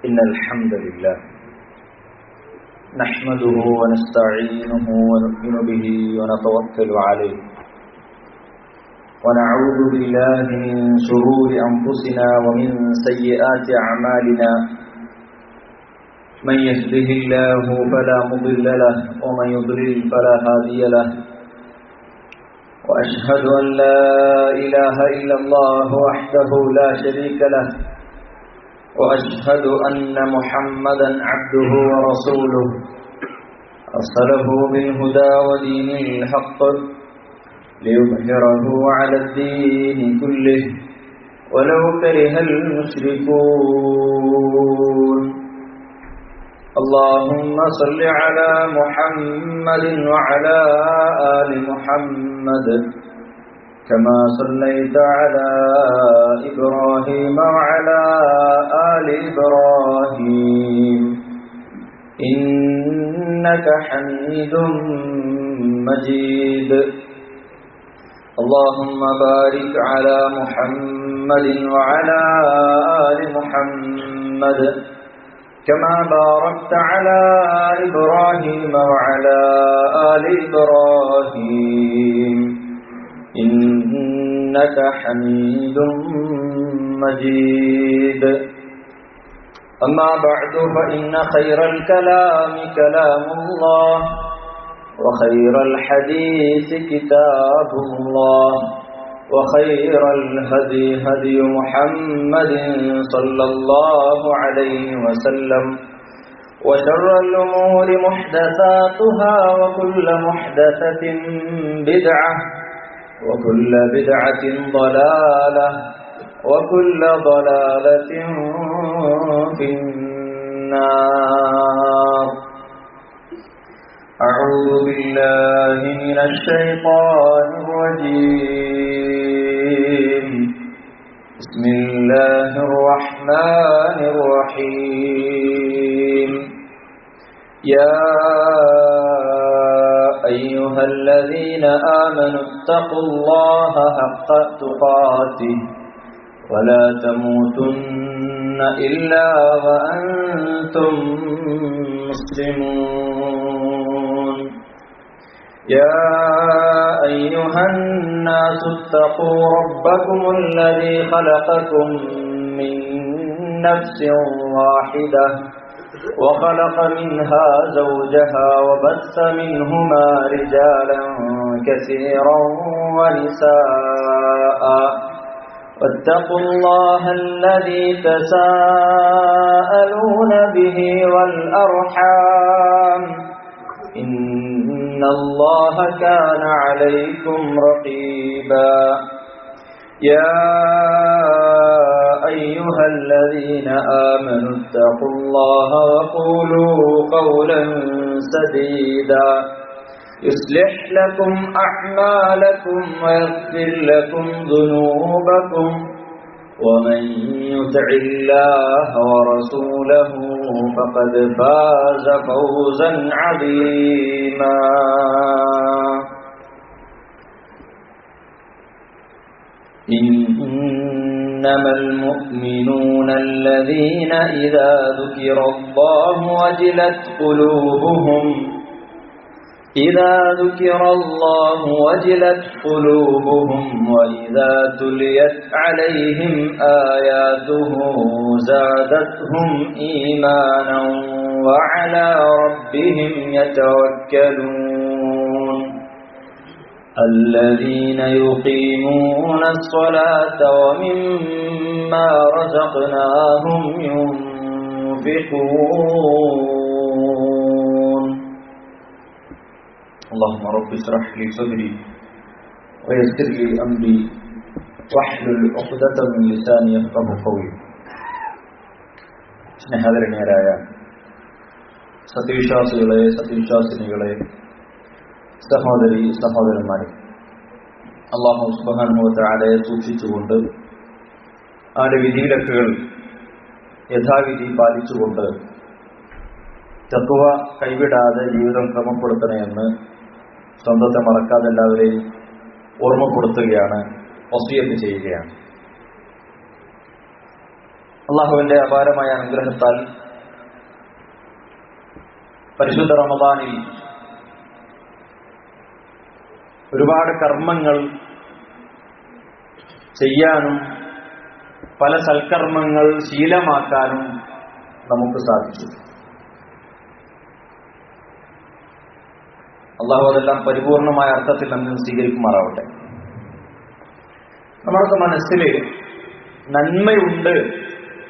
إن الحمد لله نحمده ونستعينه ونؤمن به ونتوكل عليه ونعوذ بالله من شرور أنفسنا ومن سيئات أعمالنا من يهده الله فلا مضل له ومن يضلل فلا هادي له وأشهد أن لا إله إلا الله وحده لا شريك له وأشهد أن محمدا عبده ورسوله أرسله بالهدى ودين الحق ليظهره على الدين كله ولو كره المشركون اللهم صل على محمد وعلى آل محمد كما صليت على إبراهيم وعلى آل إبراهيم إنك حميد مجيد اللهم بارك على محمد وعلى آل محمد كما باركت على إبراهيم وعلى آل إبراهيم إنك حميد مجيد أما بعد فإن خير الكلام كلام الله وخير الحديث كتاب الله وخير الهدي هدي محمد صلى الله عليه وسلم وشر الأمور محدثاتها وكل محدثة بدعة وكل بدعة ضلالة وكل ضلالة في النار أعوذ بالله من الشيطان الرجيم بسم الله الرحمن الرحيم يا أيها الذين آمنوا اتقوا الله حق تقاته ولا تموتن إلا وأنتم مسلمون يا أيها الناس اتقوا ربكم الذي خلقكم من نفس واحدة وخلق منها زوجها وبث منهما رجالا كثيرا ونساء واتقوا الله الذي تساءلون به والأرحام إن الله كان عليكم رقيبا يا أيها الذين آمنوا اتقوا الله وقولوا قولا سديدا يصلح لكم أعمالكم ويغفر لكم ذنوبكم ومن يطع الله ورسوله فقد فاز فوزا عظيما إنما المؤمنون الذين إذا ذكر الله وجلت قلوبهم وإذا تليت عليهم آياته زادتهم إيمانا وعلى ربهم يتوكلون الذين يقيمون الصلاة ومما رزقناهم ينفقون اللهم رب اشرح لي صدري ويسر لي أمري واحلل عقدة من لساني يفقهوا قولي സ്നേഹധരണ്യരായ സത്യവിശ്വാസികളെ സത്യവിശ്വാസിനികളെ സഹോദരി സഹോദരന്മാരെ അല്ലാഹു സുബ്ഹാനഹു വ തആലയെ സൂക്ഷിച്ചുകൊണ്ട് അവന്റെ വിധിവിലക്കുകൾ യഥാവിധി പാലിച്ചുകൊണ്ട് തഖ്വ കൈവിടാതെ ജീവിതം ക്രമപ്പെടുത്തണമെന്ന് സ്വന്തത്തെ മറക്കാതെ എല്ലാവരെയും ഓർമ്മപ്പെടുത്തുകയാണ്, വസിയത്ത് ചെയ്യുകയാണ്. അള്ളാഹുവിന്റെ അപാരമായ അനുഗ്രഹത്താൽ പരിശുദ്ധ റമദാനിൽ ഒരുപാട് കർമ്മങ്ങൾ ചെയ്യാനും പല സൽക്കർമ്മങ്ങൾ ശീലമാക്കാനും നമുക്ക് സാധിച്ചു. അള്ളാഹു അതെല്ലാം പരിപൂർണമായ അർത്ഥത്തിൽ നമ്മൾ സ്വീകരിക്കുമാറാവട്ടെ. നമ്മുടെ മനസ്സിൽ നന്മയുണ്ട്,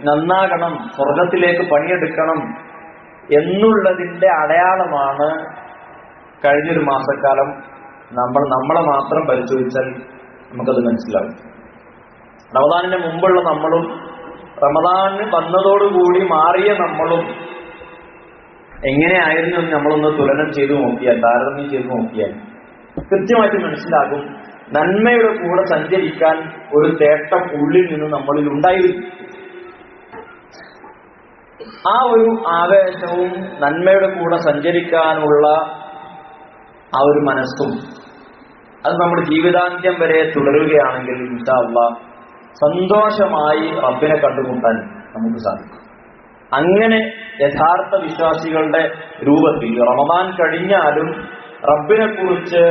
നന്നാകണം, സ്വർഗത്തിലേക്ക് പണിയെടുക്കണം എന്നുള്ളതിന്റെ അടയാളമാണ് കഴിഞ്ഞൊരു മാസക്കാലം നമ്മളെ മാത്രം പരിശോധിച്ചാൽ നമുക്കത് മനസ്സിലാവും. റമദാനിന് മുമ്പുള്ള നമ്മളും റമദാന് വന്നതോടുകൂടി മാറിയ നമ്മളും എങ്ങനെയായിരുന്നു എന്ന് നമ്മളൊന്ന് തുലനം ചെയ്തു നോക്കിയാൽ, താരതമ്യം ചെയ്തു നോക്കിയാൽ കൃത്യമായിട്ട് മനസ്സിലാകും നന്മയുടെ കൂടെ സഞ്ചരിക്കാൻ ഒരു തേട്ടം ഉള്ളിൽ നിന്ന് നമ്മളിൽ ഉണ്ടായിരുന്നു. ആ ഒരു ആവേശവും നന്മയുടെ കൂടെ സഞ്ചരിക്കാനുള്ള ആ ഒരു മനസ്സും അത് നമ്മുടെ ജീവിതാന്ത്യം വരെ തുടരുകയാണെങ്കിൽ ഇൻഷാ അല്ലാഹ് സന്തോഷമായി റബ്ബിനെ കണ്ടുമുട്ടാൻ നമുക്ക് സാധിക്കും. അങ്ങനെ യഥാർത്ഥ വിശ്വാസികളുടെ രൂപത്തിൽ റമദാൻ കഴിഞ്ഞാലും റബ്ബിനെ കുറിച്ച്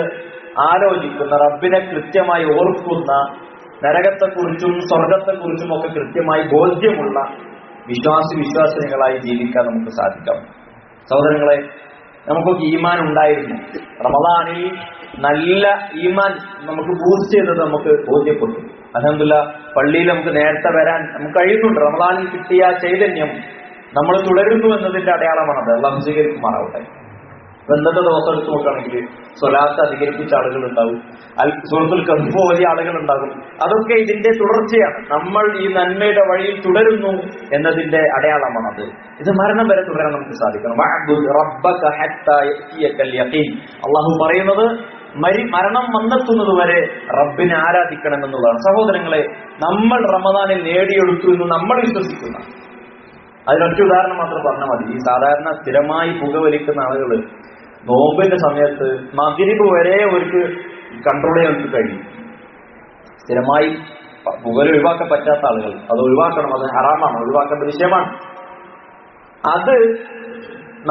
ആലോചിക്കുന്ന, റബ്ബിനെ കൃത്യമായി ഓർക്കുന്ന, നരകത്തെക്കുറിച്ചും സ്വർഗത്തെക്കുറിച്ചും ഒക്കെ കൃത്യമായി ബോധ്യമുള്ള വിശ്വാസിനികളായി ജീവിക്കാൻ നമുക്ക് സാധിക്കാം. സഹോദരങ്ങളെ, നമുക്കൊക്കെ ഈമാൻ ഉണ്ടായിരുന്നു. റമദാനിൽ നല്ല ഈമാൻ നമുക്ക് ബൂസ്റ്റ് ചെയ്തത് നമുക്ക് ബോധ്യപ്പെട്ടു. അൽഹംദുലില്ലാഹ് പള്ളിയിൽ നമുക്ക് നേരത്തെ വരാൻ നമുക്ക് കഴിയുന്നുണ്ട്. റമദാനിൽ കിട്ടിയ ചൈതന്യം നമ്മൾ തുടരുന്നു എന്നതിന്റെ അടയാളമാണത്. അല്ലാഹു സ്വീകരിക്കുമാറാവട്ടെ. ഇന്നത്തെ ദിവസം എടുത്ത് നോക്കുകയാണെങ്കിൽ സ്വലാത്ത് അധികരിപ്പിച്ച ആളുകൾ ഉണ്ടാവും, സൂറത്തുൽ കഹ്ഫ് ഓതിയ ആളുകൾ ഉണ്ടാകും. അതൊക്കെ ഇതിന്റെ തുടർച്ചയാണ്. നമ്മൾ ഈ നന്മയുടെ വഴിയിൽ തുടരുന്നു എന്നതിന്റെ അടയാളമാണത്. ഇത് മരണം വരെ തുടരാൻ നമുക്ക് സാധിക്കണം. അള്ളാഹു പറയുന്നത് മരണം വന്നെത്തുന്നത് വരെ റബ്ബിനെ ആരാധിക്കണം എന്നുള്ളതാണ്. സഹോദരങ്ങളെ, നമ്മൾ റമദാനിൽ നേടിയെടുത്തു എന്ന് നമ്മൾ വിശ്വസിക്കുന്ന, അതിനൊറ്റ ഉദാഹരണം മാത്രം പറഞ്ഞാൽ മതി. ഈ സാധാരണ സ്ഥിരമായി പുകവലിക്കുന്ന ആളുകൾ നോമ്പിന്റെ സമയത്ത് മഗ്രിബ് വരെ അവർക്ക് കൺട്രോൾ ചെയ്യാൻ കഴിയും. സ്ഥിരമായി പുകവലി ഒഴിവാക്കാൻ പറ്റാത്ത ആളുകൾ അത് ഒഴിവാക്കണം, അത് ഹറാമാണ്, ഒഴിവാക്കേണ്ട വിഷയമാണ്. അത്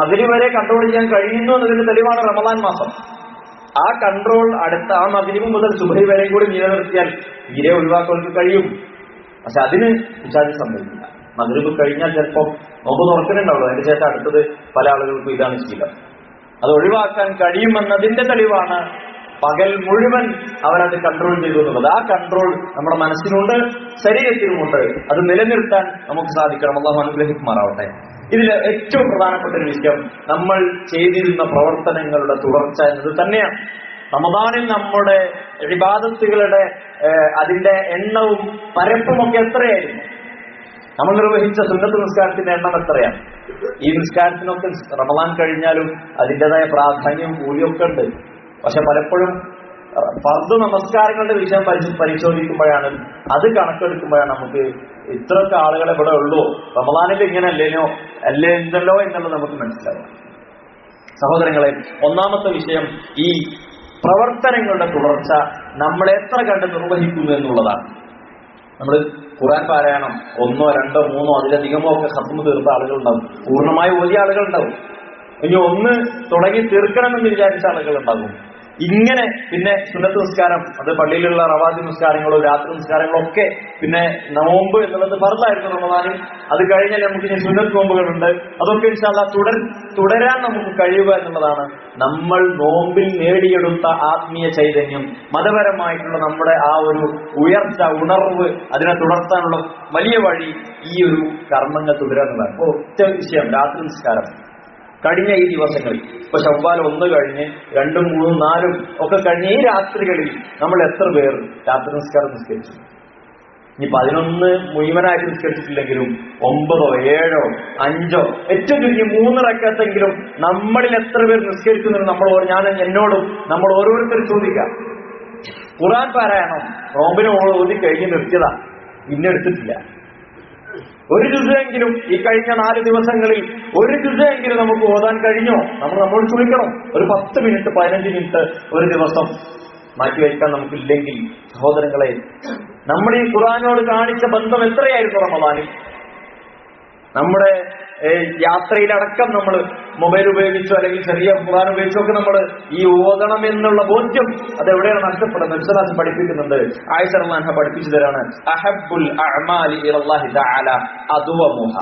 മഗ്രിബ് വരെ കൺട്രോൾ ചെയ്യാൻ കഴിയുന്നു എന്നതിന്റെ തെളിവാണ് റമദാൻ മാസം. ആ കൺട്രോൾ അടുത്ത ആ മഗ്രിബ് മുതൽ സുബഹി വരെയും കൂടി നിലനിർത്തിയാൽ തീരെ ഒഴിവാക്കാൻ കഴിയും. പക്ഷെ അതിന് പിശാച് സംഭവിക്കില്ല. മഗ്രിബ് കഴിഞ്ഞാൽ ചിലപ്പോൾ നോമ്പ് തുറക്കുന്നുണ്ടാവുള്ളൂ, അതിന് ശേഷം അടുത്തത് പല ആളുകൾക്കും ഇതാണ് ശീലം. അത് ഒഴിവാക്കാൻ കഴിയുമെന്നതിന്റെ തെളിവാണ് പകൽ മുഴുവൻ അവരത് കൺട്രോൾ ചെയ്തു എന്നുള്ളത്. ആ കൺട്രോൾ നമ്മുടെ മനസ്സിനുണ്ട്, ശരീരത്തിനുമുണ്ട്. അത് നിലനിർത്താൻ നമുക്ക് സാധിക്കണം. അല്ലാഹു അനുഗ്രഹിക്കുമാറാവട്ടെ. ഇതിൽ ഏറ്റവും പ്രധാനപ്പെട്ട ഒരു വിഷയം നമ്മൾ ചെയ്തിരുന്ന പ്രവർത്തനങ്ങളുടെ തുടർച്ച എന്നത് തന്നെയാണ്. റമദാനിൽ നമ്മുടെ ഇബാദത്തുകളുടെ അതിന്റെ എണ്ണവും പരപ്പുമൊക്കെ എത്രയായിരുന്നു? നമ്മൾ നിർവഹിച്ച സുന്നത്ത് നിസ്കാരത്തിന്റെ എണ്ണം എത്രയാണ്? ഈ നിസ്കാരത്തിനൊക്കെ റമദാൻ കഴിഞ്ഞാലും അതിൻ്റെതായ പ്രാധാന്യവും കൂലിയൊക്കെ ഉണ്ട്. പക്ഷെ പലപ്പോഴും ഫർദ് നമസ്കാരങ്ങളുടെ വിഷയം പരിശോധിക്കുമ്പോഴാണ്, അത് കണക്കെടുക്കുമ്പോഴാണ് നമുക്ക് ഇത്രയൊക്കെ ആളുകളെ ഇവിടെ ഉള്ളൂ, റമദാനിൽ ഇങ്ങനെ അല്ലേന്തല്ലോ എന്നുള്ളത് നമുക്ക് മനസ്സിലാവും. സഹോദരങ്ങളെ, ഒന്നാമത്തെ വിഷയം ഈ പ്രവർത്തനങ്ങളുടെ തുടർച്ച നമ്മൾ എത്ര കണ്ട് നിർവഹിക്കുന്നു എന്നുള്ളതാണ്. നമ്മൾ ഖുർആൻ പാരായണം 1, 2, 3 അതിലധികമോ ഒക്കെ ഖത്മ് തീർത്ത ആളുകളുണ്ടാവും, പൂർണ്ണമായി ഓതിയ ആളുകളുണ്ടാവും, ഇനി ഒന്ന് തുടങ്ങി തീർക്കണമെന്ന് വിചാരിച്ച ആളുകളുണ്ടാകും. ഇങ്ങനെ പിന്നെ സുന്നത്ത് നിസ്കാരം, അത് പള്ളിയിലുള്ള റവാദി നിസ്കാരങ്ങളോ രാത്രി നിസ്കാരങ്ങളോ ഒക്കെ, പിന്നെ നോമ്പ് എന്നുള്ളത് ഫർദായിരുന്നു റമദാനിൽ. അത് കഴിഞ്ഞാൽ നമുക്ക് ഇനി സുന്നത്ത് നോമ്പുകളുണ്ട്. അതൊക്കെ ഇൻഷാ അല്ലാഹ് തുടരാൻ നമുക്ക് കഴിയുക എന്നുള്ളതാണ് നമ്മൾ നോമ്പിൽ നേടിയെടുത്ത ആത്മീയ ചൈതന്യം, മതപരമായിട്ടുള്ള നമ്മുടെ ആ ഒരു ഉയർച്ച, ഉണർവ്, അതിനെ തുടർത്താനുള്ള വലിയ വഴി ഈ ഒരു കർമ്മങ്ങൾ തുടരുക എന്നുള്ളതാണ്. ഇപ്പോൾ ഒറ്റ വിഷയം, രാത്രി നിസ്കാരം. കഴിഞ്ഞ ഈ ദിവസങ്ങളിൽ ഇപ്പൊ ശവ്വാൽ 1 കഴിഞ്ഞ് 2, 3, 4 ഒക്കെ കഴിഞ്ഞ ഈ രാത്രികളിൽ നമ്മൾ എത്ര പേർ രാത്രി നിസ്കാരം നിസ്കരിച്ചു? ഇനി 11 മുഴുവനായിട്ട് നിസ്കരിച്ചിട്ടില്ലെങ്കിലും 9, 7, 5 ഏറ്റവും ചുരുങ്ങി 3 റക്അത്തെങ്കിലും നമ്മളിൽ എത്ര പേർ നിസ്കരിക്കുന്നുണ്ട്? ഞാൻ എന്നോടും നമ്മൾ ഓരോരുത്തരും ചോദിക്കാം. ഖുർആൻ പാരായണം നോമ്പിന് ഓതി കഴിഞ്ഞ് നിർത്തിയതാ, പിന്നെ എടുത്തിട്ടില്ല. ഒരു ജുസെങ്കിലും ഈ കഴിഞ്ഞ 4 ദിവസങ്ങളിൽ ഒരു ജുസെങ്കിലും നമുക്ക് ഓതാൻ കഴിഞ്ഞോ? നമ്മൾ ചോദിക്കണം. ഒരു 10 മിനിറ്റ് 15 മിനിറ്റ് ഒരു ദിവസം മാറ്റിവെക്കാൻ നമുക്കില്ലെങ്കിൽ, സഹോദരങ്ങളെ, നമ്മൾ ഈ ഖുർആനോട് കാണിച്ച ബന്ധം എത്രയായിരുന്നു റമദാനിൽ? നമ്മുടെ യാത്രയിലടക്കം നമ്മൾ മൊബൈൽ ഉപയോഗിച്ചോ അല്ലെങ്കിൽ ചെറിയ ഖുർആൻ ഉപയോഗിച്ചോ ഒക്കെ നമ്മൾ ഈ ഓതണം എന്നുള്ള ബോധ്യം അതെവിടെയാണ് നഷ്ടപ്പെടുന്നത്? വിശ്വാസം പഠിപ്പിക്കുന്നുണ്ട്. ആയിഷ റളിയല്ലാഹു അൻഹ പഠിപ്പിച്ചു തരാണ്, അഹബ്ബുൽ അഅമാലി ഇലല്ലാഹി തആല അദ്വമുഹ.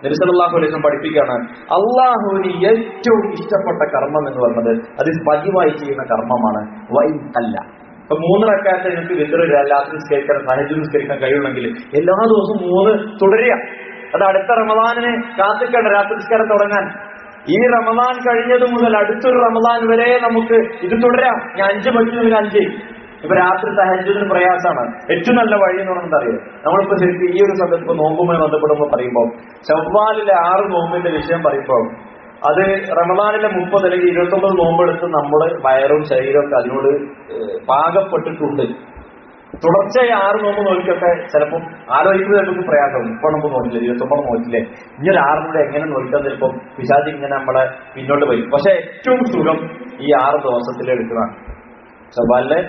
നബി സല്ലല്ലാഹു അലൈഹി വസല്ലം പഠിപ്പിക്കുകയാണ്, അള്ളാഹുവിന് ഏറ്റവും ഇഷ്ടപ്പെട്ട കർമ്മം എന്ന് പറയുന്നത് അത് പതിവായി ചെയ്യുന്ന കർമ്മമാണ്. വൈൻ അല്ല, ഇപ്പൊ 3 റക്അത്ത് എനിക്ക് വിത്ർ രാത്രി നിസ്കരിക്കാൻ തഹജ്ജുദ് നിസ്കരിക്കാൻ കഴിയുമെങ്കിൽ എല്ലാ ദിവസവും 3 തുടരുക. അത് അടുത്ത റമദാനിന് കാത്തിക്കേണ്ട രാത്രി നിസ്കാരം തുടങ്ങാൻ. ഈ റമദാൻ കഴിഞ്ഞത് മുതൽ അടുത്തൊരു റമദാൻ വരെ നമുക്ക് ഇത് തുടരാം. ഞാൻ 5 പറ്റുന്നതിന് 5. ഇപ്പൊ രാത്രി തഹജ്ജുദിന് പ്രയാസമാണ്. ഏറ്റവും നല്ല വഴി എന്ന് പറയുന്നത് അറിയാം, നമ്മളിപ്പോ ശരിക്കും ഈ ഒരു സമയത്ത് ഇപ്പൊ നോമ്പുമായി ബന്ധപ്പെടുമ്പോൾ പറയുമ്പോൾ ശവ്വാലിലെ 6 നോമ്പിന്റെ വിഷയം പറയുമ്പോൾ അത് റമദാനിലെ 30 അല്ലെങ്കിൽ 29 നോമ്പെടുത്ത് നമ്മുടെ വയറും ശരീരവും ഒക്കെ അതിനോട് പാകപ്പെട്ടിട്ടുണ്ട്. തുടർച്ചയായി 6 നോമ്പ് നോക്കിയൊക്കെ ചിലപ്പോൾ ആലോചിക്കുന്നത് നമുക്ക് പ്രയാസവും. ഇപ്പോൾ നമുക്ക് നോക്കില്ല, 29 നോക്കില്ലേ, ഇനി ഒരു 6 എങ്ങനെ നോക്കാൻ ചിലപ്പോൾ പിശാചി ഇങ്ങനെ നമ്മളെ പിന്നോട്ട് വരും. പക്ഷെ ഏറ്റവും സുഖം ഈ 6 ദിവസത്തിൽ എടുക്കുന്നതാണ്. ശവ്വാലിലെ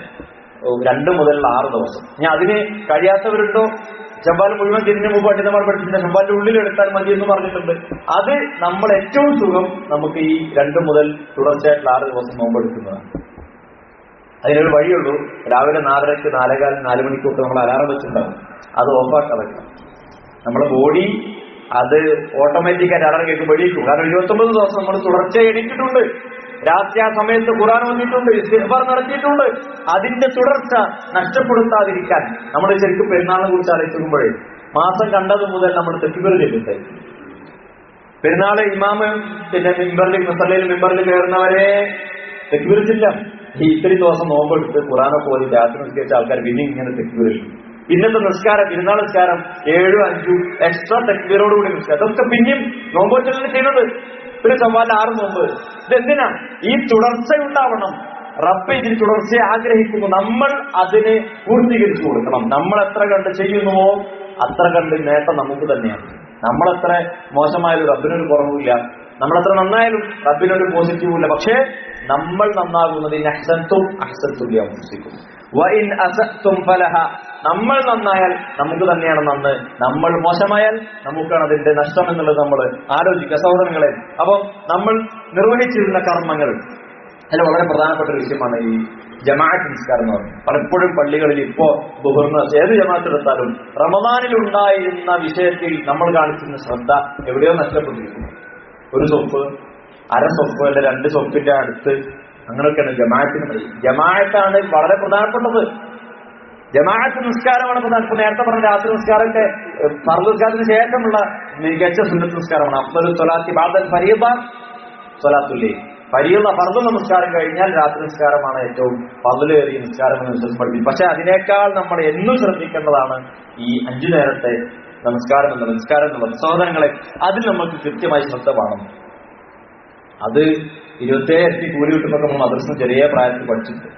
2 മുതലുള്ള 6 ദിവസം. ഇനി അതിന് കഴിയാത്തവരുണ്ടോ? ശവ്വാൽ മുഴുവൻ തിരിഞ്ഞു മുമ്പ് പണ്ഡിതന്മാർ പഠിച്ചിട്ടുണ്ട്, ശവ്വാലിന്റെ ഉള്ളിൽ എടുത്താൽ മതി എന്ന് പറഞ്ഞിട്ടുണ്ട്. അത് നമ്മൾ ഏറ്റവും സുഖം നമുക്ക് ഈ 2 മുതൽ തുടർച്ചയായിട്ടുള്ള 6 ദിവസം നോമ്പെടുക്കുന്നതാണ്. അതിനൊരു വഴിയുള്ളൂ. രാവിലെ 4:30, 4:15, 4 മണിക്കൊക്കെ നമ്മൾ അലാറം വെച്ചിട്ടുണ്ടാവും. അത് ഓഫാക്കാൻ വെക്കണം. നമ്മുടെ ബോഡി അത് ഓട്ടോമാറ്റിക്കായിട്ട് അലാറം കേൾക്കുമ്പോൾ എണീക്കും. കാരണം 29 ദിവസം നമ്മൾ തുടർച്ചയായി എണീറ്റിട്ടുണ്ട്. രാത്രി ആ സമയത്ത് ഖുർആൻ വന്നിട്ടുണ്ട്, ഇസ്തിഗ്ഫാർ നടത്തിയിട്ടുണ്ട്. അതിന്റെ തുടർച്ച നഷ്ടപ്പെടുത്താതിരിക്കാൻ നമ്മൾ ശരിക്കും പെരുന്നാളിനെ കുറിച്ച് ആലോചിക്കുമ്പോഴേ മാസം കണ്ടത് മുതൽ നമ്മൾ തെക്കുബീർ ചെയ്തിട്ടുണ്ട്. പെരുന്നാള് ഇമാമ് പിന്നെ മുസല്ലയിൽ മിമ്പറിൽ കയറുന്നവരെ തെക്കുബീർ ചെല്ലാം. ഈ ഇത്രയും ദിവസം നോമ്പെടുത്ത് ഖുർആനൊക്കെ ഓതി രാത്രി നിസ്കരിച്ച ആൾക്കാർ പിന്നെ ഇങ്ങനെ തെക്കുബീർ ചെയ്യും. ഇന്നത്തെ നിസ്കാരം, പെരുന്നാൾ നിസ്കാരം 7, 5 എക്സ്ട്രാ തെക്കുബീരോടുകൂടി നിസ്കാരം. അതൊക്കെ പിന്നെയും നോമ്പോറ്റല്ലേ ചെയ്യുന്നത്. പിന്നെ ശവ്വാലിൽ 6 നോമ്പ്. ഇതെന്തിനാ? ഈ തുടർച്ചയുണ്ടാവണം. റബ്ബ് ഇതിന് തുടർച്ചയെ ആഗ്രഹിക്കുന്നു. നമ്മൾ അതിനെ പൂർത്തീകരിച്ചു കൊടുക്കണം. നമ്മൾ എത്ര കണ്ട് ചെയ്യുന്നുവോ അത്ര കണ്ട് നേട്ടം നമുക്ക് തന്നെയാണ്. നമ്മളെത്ര മോശമായാലും റബ്ബിനൊരു കുറവില്ല, നമ്മളെത്ര നന്നായാലും റബ്ബിനൊരു പോസിറ്റീവില്ല. പക്ഷേ നമ്മൾ നന്നാകുന്നത് നമ്മൾ നന്നായാൽ നമുക്ക് തന്നെയാണ് നന്ന്, നമ്മൾ മോശമായാൽ നമുക്കാണ് അതിന്റെ നഷ്ടം എന്നുള്ളത് നമ്മൾ ആലോചിക്കുക സഹോദരങ്ങളെ. അപ്പം നമ്മൾ നിർവഹിച്ചിരുന്ന കർമ്മങ്ങൾ അതിൽ വളരെ പ്രധാനപ്പെട്ട ഒരു വിഷയമാണ് ഈ ജമാഅത്ത് നിസ്കാരം എന്ന് പറയുന്നത്. പലപ്പോഴും പള്ളികളിൽ ഇപ്പോ ദുഹറിന് ഏത് ജമാഅത്ത് എടുത്താലും റമദാനിൽ ഉണ്ടായിരുന്ന വിഷയത്തിൽ നമ്മൾ കാണിച്ചിരുന്ന ശ്രദ്ധ എവിടെയോ നഷ്ടപ്പെട്ടിരിക്കുന്നു. ഒരു സ്വപ്പ്, അര സ്വപ്പ്, അല്ലെ 2 സ്വപ്പിന്റെ അടുത്ത്, അങ്ങനെയൊക്കെയാണ് ജമാഅത്തിന്. ജമാഅത്താണ് വളരെ പ്രധാനപ്പെട്ടത്. ജമാഅത്ത് നിസ്കാരമാണ് പ്രധാനപ്പെട്ടത്. നേരത്തെ പറഞ്ഞ രാത്രി നിസ്കാരമൊക്കെ ഫർദ് നിസ്കാരത്തിന് ശേഷമുള്ള മികച്ച സുന്നത്ത് നിസ്കാരമാണ്. അഫ്ളലു സ്വലാത്തി ബഅദൽ ഫരീദ സ്വലാത്തുൽ ലൈൽ. ഫർദ് നമസ്കാരം കഴിഞ്ഞാൽ രാത്രി നിസ്കാരമാണ് ഏറ്റവും ഫർദിലേറിയ നിസ്കാരം എന്ന് വിശ്വസിച്ച് പഠിപ്പിക്കും. പക്ഷെ അതിനേക്കാൾ നമ്മൾ എന്നും ശ്രദ്ധിക്കേണ്ടതാണ് ഈ 5 നേരത്തെ നിസ്കാരം എന്നുള്ളത്. സഹോദരങ്ങളെ, അതിൽ നമുക്ക് കൃത്യമായി ശ്രദ്ധ വേണം. അത് 27 ഇരട്ടി കൂലി കിട്ടുന്നൊക്കെ നമ്മൾ മദ്രസ ചെറിയ പ്രായത്തിൽ പഠിച്ചിട്ടുണ്ട്.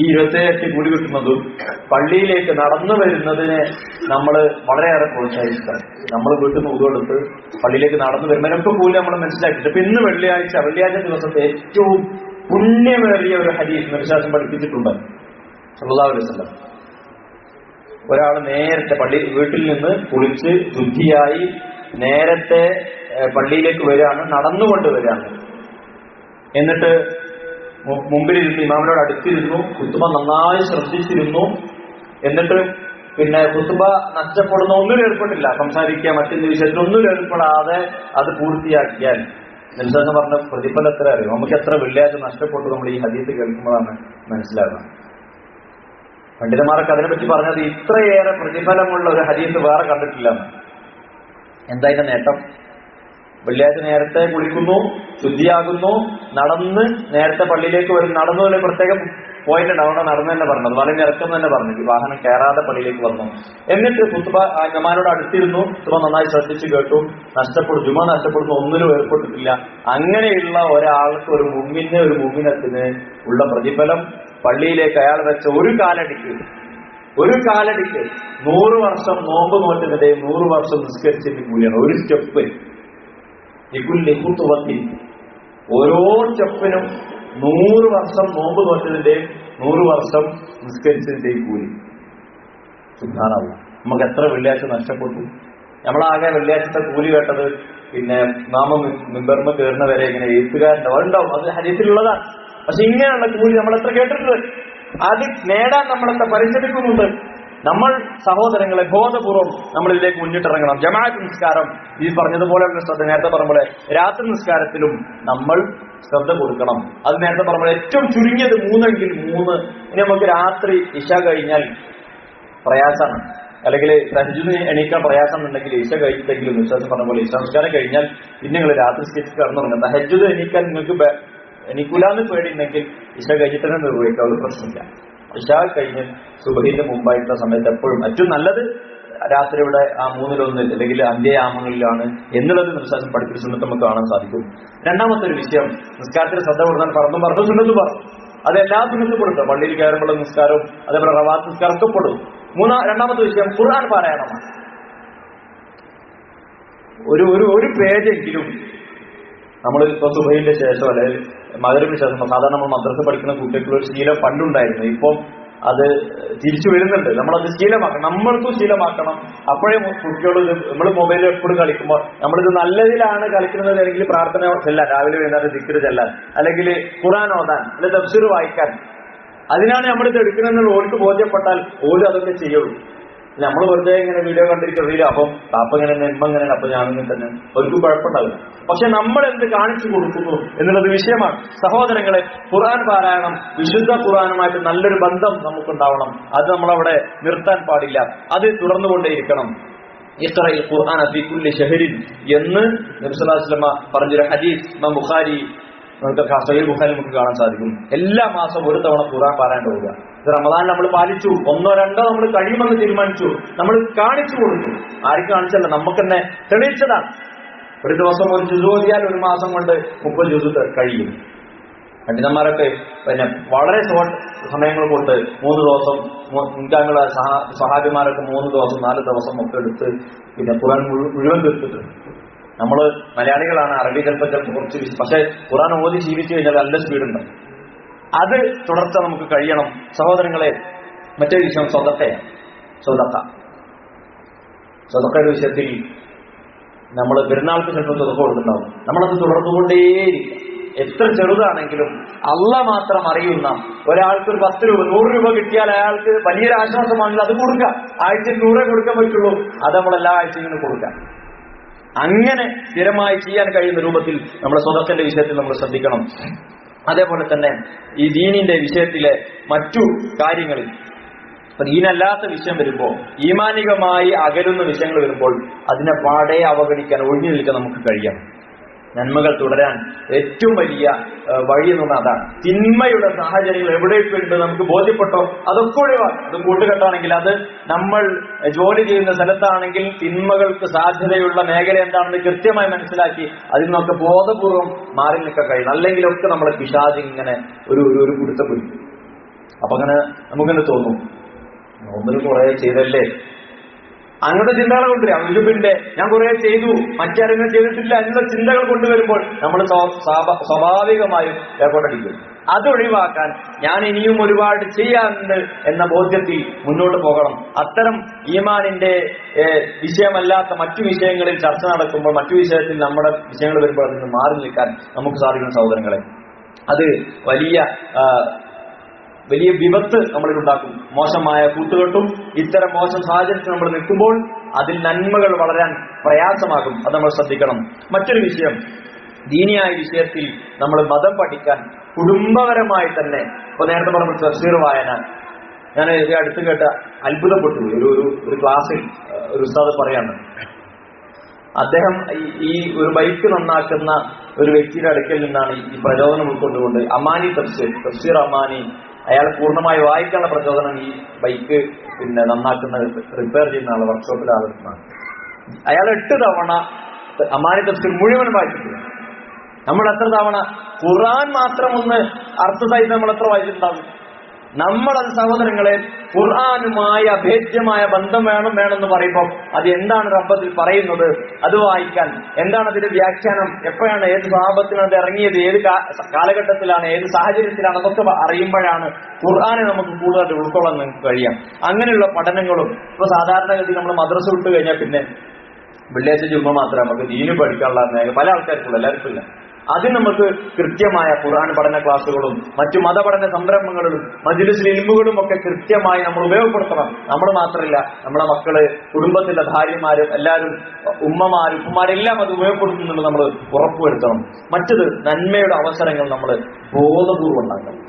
ഈ 27 ഇരട്ടി കൂലി കിട്ടുന്നതും പള്ളിയിലേക്ക് നടന്നു വരുന്നതിനെ നമ്മൾ വളരെയേറെ പ്രോത്സാഹിക്കണം. നമ്മൾ വീട്ടിൽ നിന്ന് ഉടുകൊടുത്ത് പള്ളിയിലേക്ക് നടന്നു വരുന്നതിനൊക്കെ കൂലി നമ്മൾ മനസ്സിലാക്കിയിട്ട്. ഇപ്പൊ ഇന്ന് വെള്ളിയാഴ്ച ദിവസത്തെ ഏറ്റവും പുണ്യമേറിയ ഒരു ഹദീസ് വിശ്വാസം പഠിപ്പിച്ചിട്ടുണ്ട് സല്ലല്ലാഹു അലൈഹി വസല്ലം. ഒരാൾ നേരത്തെ വീട്ടിൽ നിന്ന് കുളിച്ച് ശുദ്ധിയായി നേരത്തെ പള്ളിയിലേക്ക് വരികയാണ്, നടന്നുകൊണ്ട് വരികയാണ്. എന്നിട്ട് മുമ്പിലിരുന്ന് ഇമാമിനോട് അടുത്തിരുന്നു, ഖുത്ബ നന്നായി ശ്രദ്ധിച്ചിരുന്നു. എന്നിട്ട് പിന്നെ ഖുത്ബ നഷ്ടപ്പെടുന്ന ഒന്നിലും ഏർപ്പെട്ടില്ല, സംസാരിക്കുക മറ്റൊരു വിഷയത്തിൽ ഒന്നിലും ഏർപ്പെടാതെ അത് പൂർത്തിയാക്കിയാൽ നെൽസൺ പറഞ്ഞ പ്രതിഫലം എത്ര അറിയും. നമുക്ക് എത്ര വെള്ളിയാഴ്ച നഷ്ടപ്പെട്ടു നമ്മൾ ഈ ഹദീസ് കേൾക്കുമ്പോഴാണ് മനസ്സിലാകുന്നത്. പണ്ഡിതന്മാരൊക്കെ അതിനെപ്പറ്റി പറഞ്ഞത് ഇത്രയേറെ പ്രതിഫലമുള്ള ഒരു ഹദീസ് വേറെ കണ്ടിട്ടില്ല. എന്താ ഇതിന്റെ നേട്ടം? വെള്ളിയാഴ്ച നേരത്തെ കുളിക്കുന്നു, ശുദ്ധിയാകുന്നു, നടന്ന് നേരത്തെ പള്ളിയിലേക്ക് വരും. നടന്നതിലെ പ്രത്യേകം പോയിന്റ് അവിടെ നടന്നു തന്നെ പറഞ്ഞത്, വളരെ ഇറക്കം തന്നെ പറഞ്ഞു, വാഹനം കയറാതെ പള്ളിയിലേക്ക് വന്നു. എന്നിട്ട് ഖുത്ബ ജമാനോട് അടുത്തിരുന്നു, ഖുത്ബ നന്നായി ശ്രദ്ധിച്ചു കേട്ടു. ജുമ നഷ്ടപ്പെടുന്ന ഒന്നിലും ഏർപ്പെട്ടിട്ടില്ല. അങ്ങനെയുള്ള ഒരാൾക്ക്, ഒരു മുഅ്മിനത്തിന് ഉള്ള പ്രതിഫലം പള്ളിയിലേക്ക് അയാൾ വെച്ച ഒരു കാലടിക്ക് 100 വർഷം നോമ്പ് നോറ്റതിന്റെയും 100 വർഷം നിസ്കരിച്ചതിന്റെ കൂലിയാണ്. ഒരു സ്റ്റെപ്പ് ഓരോ സ്റ്റെപ്പിനും 100 വർഷം നോമ്പ് നോറ്റതിന്റെയും 100 വർഷം നിസ്കരിച്ചതിന്റെയും കൂലി. സുബ്ഹാനല്ലാഹ്. നമുക്ക് എത്ര വെള്ളിയാഴ്ച നഷ്ടപ്പെട്ടു, നമ്മളാകെ വെള്ളിയാഴ്ചത്തെ കൂലി കേട്ടത് പിന്നെ മിമ്പർമ കയറുന്നവരെ ഇങ്ങനെ എഴുത്തുകാരുണ്ടാവും, അതുണ്ടാവും, അത് ഹദീസിലുള്ളതാണ്. പക്ഷെ ഇങ്ങനെയുള്ള കൂലി നമ്മൾ എത്ര കേട്ടിട്ടുണ്ട്. അത് നേടാൻ നമ്മളെത്ര പരിശ്രമിക്കുന്നുണ്ട്. നമ്മൾ സഹോദരങ്ങളെ ബോധപൂർവം നമ്മളിതിലേക്ക് മുന്നിട്ടിറങ്ങണം. ജമാഅത്ത് നിസ്കാരം ഈ പറഞ്ഞതുപോലെയുള്ള ശ്രദ്ധ, നേരത്തെ പറഞ്ഞ പോലെ രാത്രി നിസ്കാരത്തിലും നമ്മൾ ശ്രദ്ധ കൊടുക്കണം. അത് നേരത്തെ പറഞ്ഞ പോലെ ഏറ്റവും ചുരുങ്ങിയത് 3 എങ്കിൽ 3. ഇനി നമുക്ക് രാത്രി ഇശ കഴിഞ്ഞാൽ പ്രയാസമാണ്, അല്ലെങ്കിൽ തഹജ്ജുദിന് എണീക്കാൻ പ്രയാസം എന്നുണ്ടെങ്കിൽ ഇശ കഴിഞ്ഞിട്ടെങ്കിലും വിശ്വാസം പറഞ്ഞ പോലെ ഇശ നിസ്കാരം കഴിഞ്ഞാൽ പിന്നെ നിങ്ങൾ രാത്രി സ്കെച്ച് കിടന്നുറങ്ങും. തഹജ്ജുദ് എണീക്കാൻ നിങ്ങൾക്ക് എണീക്കൂലാന്ന് പേടിയുണ്ടെങ്കിൽ ഇശ കഴിഞ്ഞിട്ട് തന്നെ നിർവഹിക്കാം, ഒരു പ്രശ്നമില്ല. ഇശ കഴിഞ്ഞ് സുബഹിന്റെ മുമ്പായിട്ടുള്ള സമയത്ത് എപ്പോഴും ഏറ്റവും നല്ലത് രാത്രിയുടെ ആ 3-1 അല്ലെങ്കിൽ അന്ത്യയാമങ്ങളിലാണ് എന്നുള്ളത് നിർദ്ദേശം പഠിപ്പിച്ച സുന്നത്ത് നമുക്ക് കാണാൻ സാധിക്കും. രണ്ടാമത്തെ ഒരു വിഷയം, നിസ്കാരത്തിൽ ശ്രദ്ധ കൊടുക്കാൻ പറഞ്ഞു സുന്നത്ത് പറഞ്ഞു. അത് എല്ലാ സുന്നത്തും കൊടുക്കും. പള്ളിയിൽ കയറുമ്പോൾ നിസ്കാരവും അതേപോലെ റവാത്ത് നിസ്കാരം ഒക്കെ പെടും. രണ്ടാമത്തെ വിഷയം ഖുർആൻ പാരായണമാണ്. ഒരു പേജെങ്കിലും നമ്മൾ ഇപ്പൊ സുബഹിന്റെ ശേഷം അല്ലെങ്കിൽ മഗ്‌രിബിന് ശേഷം സാധാരണ നമ്മൾ മദ്രസ പഠിക്കുന്ന കുട്ടികൾക്കുള്ള ഒരു ശീലം പണ്ടുണ്ടായിരുന്നു. ഇപ്പം അത് തിരിച്ചു വരുന്നുണ്ട്. നമ്മളത് ശീലമാക്കണം, നമ്മൾക്കും ശീലമാക്കണം. അപ്പോഴേ കുട്ടികൾ നമ്മൾ മൊബൈലിൽ എപ്പോഴും കളിക്കുമ്പോൾ നമ്മളിത് നല്ലതിലാണ് കളിക്കുന്നത്, അല്ലെങ്കിൽ പ്രാർത്ഥന ചെല്ലാൻ, രാവിലെ വൈകുന്നേരം ദിക്ർ ചെല്ലാൻ, അല്ലെങ്കിൽ ഖുർആൻ ഓതാൻ, അല്ലെങ്കിൽ തഫ്സീർ വായിക്കാൻ, അതിനാണ് നമ്മളിത് എടുക്കുന്നതെന്ന് ഓർക്ക് ബോധ്യപ്പെട്ടാൽ ഓരും അതൊക്കെ ചെയ്യുള്ളൂ. നമ്മൾ വെറുതെ ഇങ്ങനെ വീഡിയോ കണ്ടിരിക്കില്ല, അപ്പം പാപ്പ ഇങ്ങനെ നെമ്മ ഇങ്ങനെ, അപ്പൊ ഞാനിങ്ങനെ തന്നെ അവർക്ക് കുഴപ്പമുണ്ടാവില്ല. പക്ഷെ നമ്മൾ എന്ത് കാണിച്ചു കൊടുക്കുന്നു എന്നുള്ളത് വിഷയമാണ്. സഹോദരങ്ങളെ, ഖുർആൻ പാരായണം, വിശുദ്ധ ഖുർആനുമായിട്ട് നല്ലൊരു ബന്ധം നമുക്കുണ്ടാവണം. അത് നമ്മളവിടെ നിർത്താൻ പാടില്ല, അത് തുടർന്നുകൊണ്ടേയിരിക്കണം. ഇഖ്റഇൽ ഖുർആന ഫീ കുല്ലി ശഹരിൻ എന്ന് നബി സല്ലല്ലാഹു അലൈഹി വസല്ലം പറഞ്ഞൊരു ഹദീസ് ഇമാം ബുഖാരി സഹീഹ് ബുഖാരി നമുക്ക് കാണാൻ സാധിക്കും. എല്ലാ മാസവും ഒരു തവണ ഖുർആൻ പാരായണം പോവുക. ഇത് റമദാൻ നമ്മൾ പാലിച്ചു, 1 or 2 നമ്മൾ കഴിയുമെന്ന് തീരുമാനിച്ചു, നമ്മൾ കാണിച്ചു കൊടുത്തു. ആർക്കും കാണിച്ചല്ല, നമുക്ക് തന്നെ തെളിയിച്ചതാണ്. ഒരു ദിവസം ഒരു ജുസ് ഓതിയാൽ ഒരു മാസം കൊണ്ട് 30 ജുസ് കഴിയും. പണ്ഡിതന്മാരൊക്കെ പിന്നെ വളരെ ഷോർട്ട് സമയങ്ങൾ കൊണ്ട് 3 ദിവസം, മുൻകാലങ്ങളെ സഹാബിമാരൊക്കെ 3 ദിവസം 4 ദിവസം ഒക്കെ എടുത്ത് പിന്നെ ഖുർആൻ മുഴുവൻ തീർത്തിട്ടുണ്ട്. നമ്മൾ മലയാളികളാണ്, അറബി ചിലപ്പോൾ കുറച്ച്, പക്ഷെ ഖുർആൻ ഓതി ശീലിച്ചു കഴിഞ്ഞാൽ നല്ല സ്പീഡുണ്ട്. അത് തുടർച്ച നമുക്ക് കഴിയണം. സഹോദരങ്ങളെ, മറ്റൊരു വിഷയം സ്വതക്കയാണ്. സ്വതക്കയുടെ വിഷയത്തിൽ നമ്മൾ പെരുന്നാൾക്ക് ചിലപ്പോൾ സ്വതക്ക കൊടുത്തിട്ടുണ്ടാവും. നമ്മളത് തുടർന്നുകൊണ്ടേയിരിക്കും. എത്ര ചെറുതാണെങ്കിലും അള്ളാഹ് മാത്രം അറിയുന്ന ഒരാൾക്ക് ഒരു 10 രൂപ 100 രൂപ കിട്ടിയാൽ അയാൾക്ക് വലിയൊരു ആശ്വാസമാണെങ്കിൽ അത് കൊടുക്കുക. ആഴ്ചയിൽ 100 കൊടുക്കാൻ പറ്റുള്ളൂ, അത് നമ്മൾ എല്ലാ ആഴ്ചയിലും കൊടുക്കാം. അങ്ങനെ സ്ഥിരമായി ചെയ്യാൻ കഴിയുന്ന രൂപത്തിൽ നമ്മുടെ സ്വതക്കന്റെ വിഷയത്തിൽ നമ്മൾ ശ്രദ്ധിക്കണം. അതേപോലെ തന്നെ ഈ ദീനിന്റെ വിഷയത്തിലെ മറ്റു കാര്യങ്ങളിൽ, ദീനല്ലാത്ത വിഷയം വരുമ്പോൾ, ഈമാനികമായി അകലുന്ന വിഷയങ്ങൾ വരുമ്പോൾ അതിനെ പാടെ അവഗണിക്കാൻ, ഒഴിഞ്ഞു നിൽക്കാൻ നമുക്ക് കഴിയണം. നന്മകൾ തുടരാൻ ഏറ്റവും വലിയ വഴി എന്ന് പറഞ്ഞാൽ അതാണ്. തിന്മയുടെ സാഹചര്യങ്ങൾ എവിടെയൊക്കെ ഉണ്ട് നമുക്ക് ബോധ്യപ്പെട്ടോ അതൊക്കെ ഒഴിവാക്കും. അത് കൂട്ടുകെട്ടാണെങ്കിൽ, അത് നമ്മൾ ജോലി ചെയ്യുന്ന സ്ഥലത്താണെങ്കിൽ തിന്മകൾക്ക് സാധ്യതയുള്ള മേഖല എന്താണെന്ന് കൃത്യമായി മനസ്സിലാക്കി അതിൽ നിന്നൊക്കെ ബോധപൂർവം മാറി നിൽക്കാൻ കഴിയും. അല്ലെങ്കിലൊക്കെ നമ്മളെ പിശാച് ഇങ്ങനെ ഒരു കുടുത്തപ്പൊരി. അപ്പൊ അങ്ങനെ നമുക്കെന്നെ തോന്നും, നോമ്പിന് കുറെ ചെയ്തല്ലേ, അങ്ങനത്തെ ചിന്തകൾ കൊണ്ടുവരും. യൂട്യൂബിന്റെ ഞാൻ കുറെ ചെയ്തു, മറ്റാരെങ്കിലും ചെയ്തിട്ടില്ല എന്നുള്ള ചിന്തകൾ കൊണ്ടുവരുമ്പോൾ നമ്മൾ സ്വാഭാവികമായും ഏർപ്പെട്ടടിക്കും. അതൊഴിവാക്കാൻ ഞാൻ ഇനിയും ഒരുപാട് ചെയ്യാറുണ്ട് എന്ന ബോധ്യത്തിൽ മുന്നോട്ട് പോകണം. അത്തരം ഈമാനിന്റെ വിഷയമല്ലാത്ത മറ്റു വിഷയങ്ങളിൽ ചർച്ച നടക്കുമ്പോൾ, മറ്റു വിഷയത്തിൽ നമ്മുടെ വിഷയങ്ങൾ വരുമ്പോൾ അതിൽ നിന്ന് മാറി നിൽക്കാൻ നമുക്ക് സാധിക്കുന്ന സഹോദരങ്ങളെ, അത് വലിയ വിപത്ത് നമ്മളിൽ ഉണ്ടാക്കും. മോശമായ കൂട്ടുകെട്ടും ഇത്തരം മോശം സാഹചര്യത്തിൽ നമ്മൾ നിൽക്കുമ്പോൾ അതിൽ നന്മകൾ വളരാൻ പ്രയാസമാകും. അത് നമ്മൾ ശ്രദ്ധിക്കണം. മറ്റൊരു വിഷയം, ദീനിയായ വിഷയത്തിൽ നമ്മൾ മതം പഠിക്കാൻ കുടുംബപരമായി തന്നെ, ഇപ്പൊ നേരത്തെ പറഞ്ഞ തഫ്സീർ വായന, ഞാൻ അടുത്ത് കേട്ട അത്ഭുതപ്പെട്ടു. ഒരു ക്ലാസ്സിൽ ഒരു ഉസ്താദ് പറയാണ്, അദ്ദേഹം ഈ ഒരു ബൈക്ക് നന്നാക്കുന്ന ഒരു വ്യക്തിയുടെ അടുക്കൽ നിന്നാണ് ഈ പ്രചോദനം ഉൾക്കൊണ്ടുകൊണ്ട് അമാനി തഫ്സീർ അമാനി, അയാൾ പൂർണ്ണമായി വായിക്കാനുള്ള പ്രചോദനം ഈ ബൈക്ക് പിന്നെ നന്നാക്കുന്ന, റിപ്പയർ ചെയ്യുന്ന ആള്, വർക്ക്ഷോപ്പിലെ ആളെടുത്താണ്. അയാൾ 8 തവണ അമാനി തഫ്സീർ മുഴുവൻ വായിച്ചിട്ടുണ്ട്. നമ്മൾ എത്ര തവണ ഖുർആൻ മാത്രം ഒന്ന് അർത്ഥസഹിതം നമ്മൾ എത്ര വായിച്ചിട്ടുണ്ടാകും? നമ്മളത് സഹോദരങ്ങളെ ഖുർആനുമായി അഭേദ്യമായ ബന്ധം വേണമെന്ന് പറയുമ്പോൾ അത് എന്താണ് റബ്ബത്തിൽ പറയുന്നത്, അത് വായിക്കാൻ, എന്താണ് അതിന്റെ വ്യാഖ്യാനം, എപ്പോഴാണ്, ഏത് സ്വഹാബത്തിനാണ് അത് ഇറങ്ങിയത്, ഏത് കാലഘട്ടത്തിലാണ്, ഏത് സാഹചര്യത്തിലാണ്, അതൊക്കെ അറിയുമ്പോഴാണ് ഖുർആനെ നമുക്ക് കൂടുതൽ ഉൾക്കൊള്ളാൻ നമുക്ക് കഴിയാം. അങ്ങനെയുള്ള പഠനങ്ങളും ഇപ്പൊ സാധാരണഗതി നമ്മൾ മദ്രസ വിട്ട് കഴിഞ്ഞാൽ പിന്നെ വെള്ളിയാഴ്ച ജുമ്മ മാത്രമേ നമുക്ക് ദീന് പഠിക്കാനുള്ള പല ആൾക്കാർക്കുള്ളൂ, എല്ലാവർക്കും ഇല്ല. അതിന് നമുക്ക് കൃത്യമായ ഖുർആൻ പഠന ക്ലാസ്സുകളും മറ്റു മതപഠന സംരംഭങ്ങളും മജ്‌ലിസുൽ ഇൽമുകളും ഒക്കെ കൃത്യമായി നമ്മൾ ഉപയോഗപ്പെടുത്തണം. നമ്മൾ മാത്രമല്ല, നമ്മളെ മക്കള്, കുടുംബത്തിലെ ഭാര്യമാരും എല്ലാവരും, ഉമ്മമാരും ഉപ്പമാരെല്ലാം അത് ഉപയോഗപ്പെടുത്തുന്നുണ്ട് നമ്മൾ ഉറപ്പുവരുത്തണം. മറ്റത് നന്മയുടെ അവസരങ്ങൾ നമ്മൾ ബോധപൂർവ്വം ഉണ്ടാക്കണം.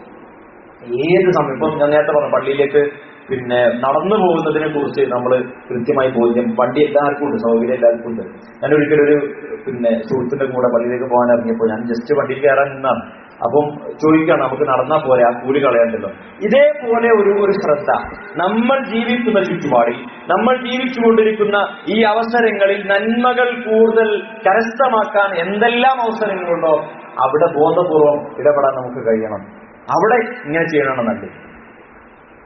ഏത് സമയം, ഇപ്പം ഞാൻ നേരത്തെ പറഞ്ഞു പള്ളിയിലേക്ക് നടന്നു പോകുന്നതിനെ കുറിച്ച് നമ്മൾ കൃത്യമായി ബോധ്യം. വണ്ടി എല്ലാവർക്കും ഉണ്ട്, സൗകര്യം എല്ലാവർക്കും ഉണ്ട്. ഞാൻ ഒരിക്കലും ഒരു സുഹൃത്തിന്റെ കൂടെ പള്ളിയിലേക്ക് പോകാൻ ഇറങ്ങിയപ്പോൾ ഞാൻ ജസ്റ്റ് വണ്ടിയിൽ കയറാൻ നിന്നാണ്. അപ്പം ചോദിക്കുകയാണ്, നമുക്ക് നടന്നാൽ പോലെ ആ കൂലി കളയണ്ടല്ലോ. ഇതേപോലെ ഒരു ശ്രദ്ധ നമ്മൾ ജീവിക്കുന്ന ചുറ്റുപാടിൽ, നമ്മൾ ജീവിച്ചുകൊണ്ടിരിക്കുന്ന ഈ അവസരങ്ങളിൽ നന്മകൾ കൂടുതൽ കരസ്ഥമാക്കാൻ എന്തെല്ലാം അവസരങ്ങളുണ്ടോ അവിടെ ബോധപൂർവം ഇടപെടാൻ നമുക്ക് കഴിയണം. അവിടെ ഇങ്ങനെ ചെയ്യണം. നല്ലത്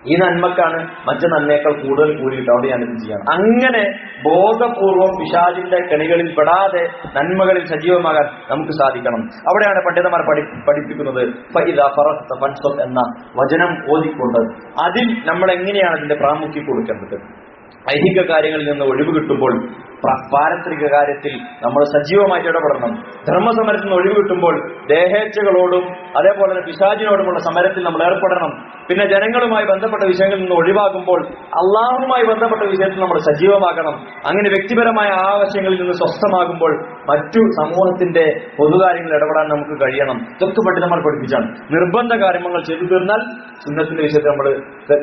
ഈ നന്മക്കാണ് മറ്റു നന്മയേക്കാൾ കൂടുതൽ കൂടിയിട്ട് അവിടെ ഞാനിത് ചെയ്യണം. അങ്ങനെ ബോധപൂർവം പിശാചിന്റെ കെണികളിൽ പെടാതെ നന്മകളിൽ സജീവമാകാൻ നമുക്ക് സാധിക്കണം. അവിടെയാണ് പണ്ഡിതന്മാർ പഠിപ്പിക്കുന്നത് ഫഇദാ ഫറഗ്ത ഫൻസബ് എന്ന വചനം ഓതിക്കൊണ്ട് അതിൽ നമ്മൾ എങ്ങനെയാണ് അതിന്റെ പ്രാമുഖ്യം കൊടുക്കേണ്ടത്. ഐഹിക കാര്യങ്ങളിൽ നിന്ന് ഒഴിവ് കിട്ടുമ്പോൾ പാരത്രിക കാര്യത്തിൽ നമ്മൾ സജീവമായിട്ട് ഇടപെടണം. ധർമ്മസമരത്തിൽ നിന്ന് ഒഴിവ് കിട്ടുമ്പോൾ ദേഹേച്ഛകളോടും അതേപോലെ തന്നെ പിശാചിനോടുമുള്ള സമരത്തിൽ നമ്മൾ ഏർപ്പെടണം. പിന്നെ ജനങ്ങളുമായി ബന്ധപ്പെട്ട വിഷയങ്ങളിൽ നിന്ന് ഒഴിവാകുമ്പോൾ അള്ളാഹുമായി ബന്ധപ്പെട്ട വിഷയത്തിൽ നമ്മൾ സജീവമാകണം. അങ്ങനെ വ്യക്തിപരമായ ആവശ്യങ്ങളിൽ നിന്ന് സ്വസ്ഥമാകുമ്പോൾ മറ്റു സമൂഹത്തിന്റെ പൊതുകാര്യങ്ങളിൽ ഇടപെടാൻ നമുക്ക് കഴിയണം. ഇതൊക്കെ പണ്ഡിതന്മാർ പഠിപ്പിച്ചാണ്. നിർബന്ധ കാര്യങ്ങൾ ചെയ്തു തീർന്നാൽ സുന്നത്തിന്റെ വിഷയത്തിൽ നമ്മൾ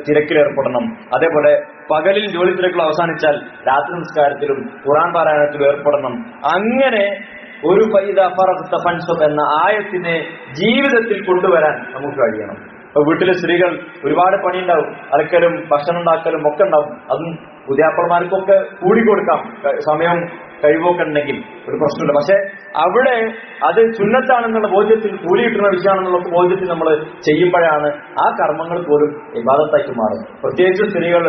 തിരക്കിലേർപ്പെടണം. അതേപോലെ പകലിൽ ജോലി തിരക്കുകൾ അവസാനിച്ചാൽ രാത്രി നിസ്കാരത്തിലും ഖുർആൻ പാരായണത്തിലും ഏർപ്പെടണം. അങ്ങനെ ഒരു ഫഇദാ ഫറഗ്ത ഫൻസബ് എന്ന ആയത്തിനെ ജീവിതത്തിൽ കൊണ്ടുവരാൻ നമുക്ക് കഴിയണം. ഇപ്പൊ വീട്ടിലെ സ്ത്രീകൾ ഒരുപാട് പണിയുണ്ടാവും, അലക്കലും ഭക്ഷണം ഉണ്ടാക്കലും ഒക്കെ ഉണ്ടാവും. അതും പുതിയാപ്പന്മാർക്കൊക്കെ കൂടിക്കൊടുക്കാം, സമയവും കഴിവൊക്കെ ഉണ്ടെങ്കിൽ ഒരു പ്രശ്നമില്ല. പക്ഷെ അവിടെ അത് സുന്നത്താണെന്നുള്ള ബോധ്യത്തിൽ, കൂലി കിട്ടുന്ന വിഷയമാണെന്നുള്ള ബോധ്യത്തിൽ നമ്മൾ ചെയ്യുമ്പോഴാണ് ആ കർമ്മങ്ങൾ പോലും ഇബാദത്തായിട്ട് മാറും. പ്രത്യേകിച്ച് സ്ത്രീകൾ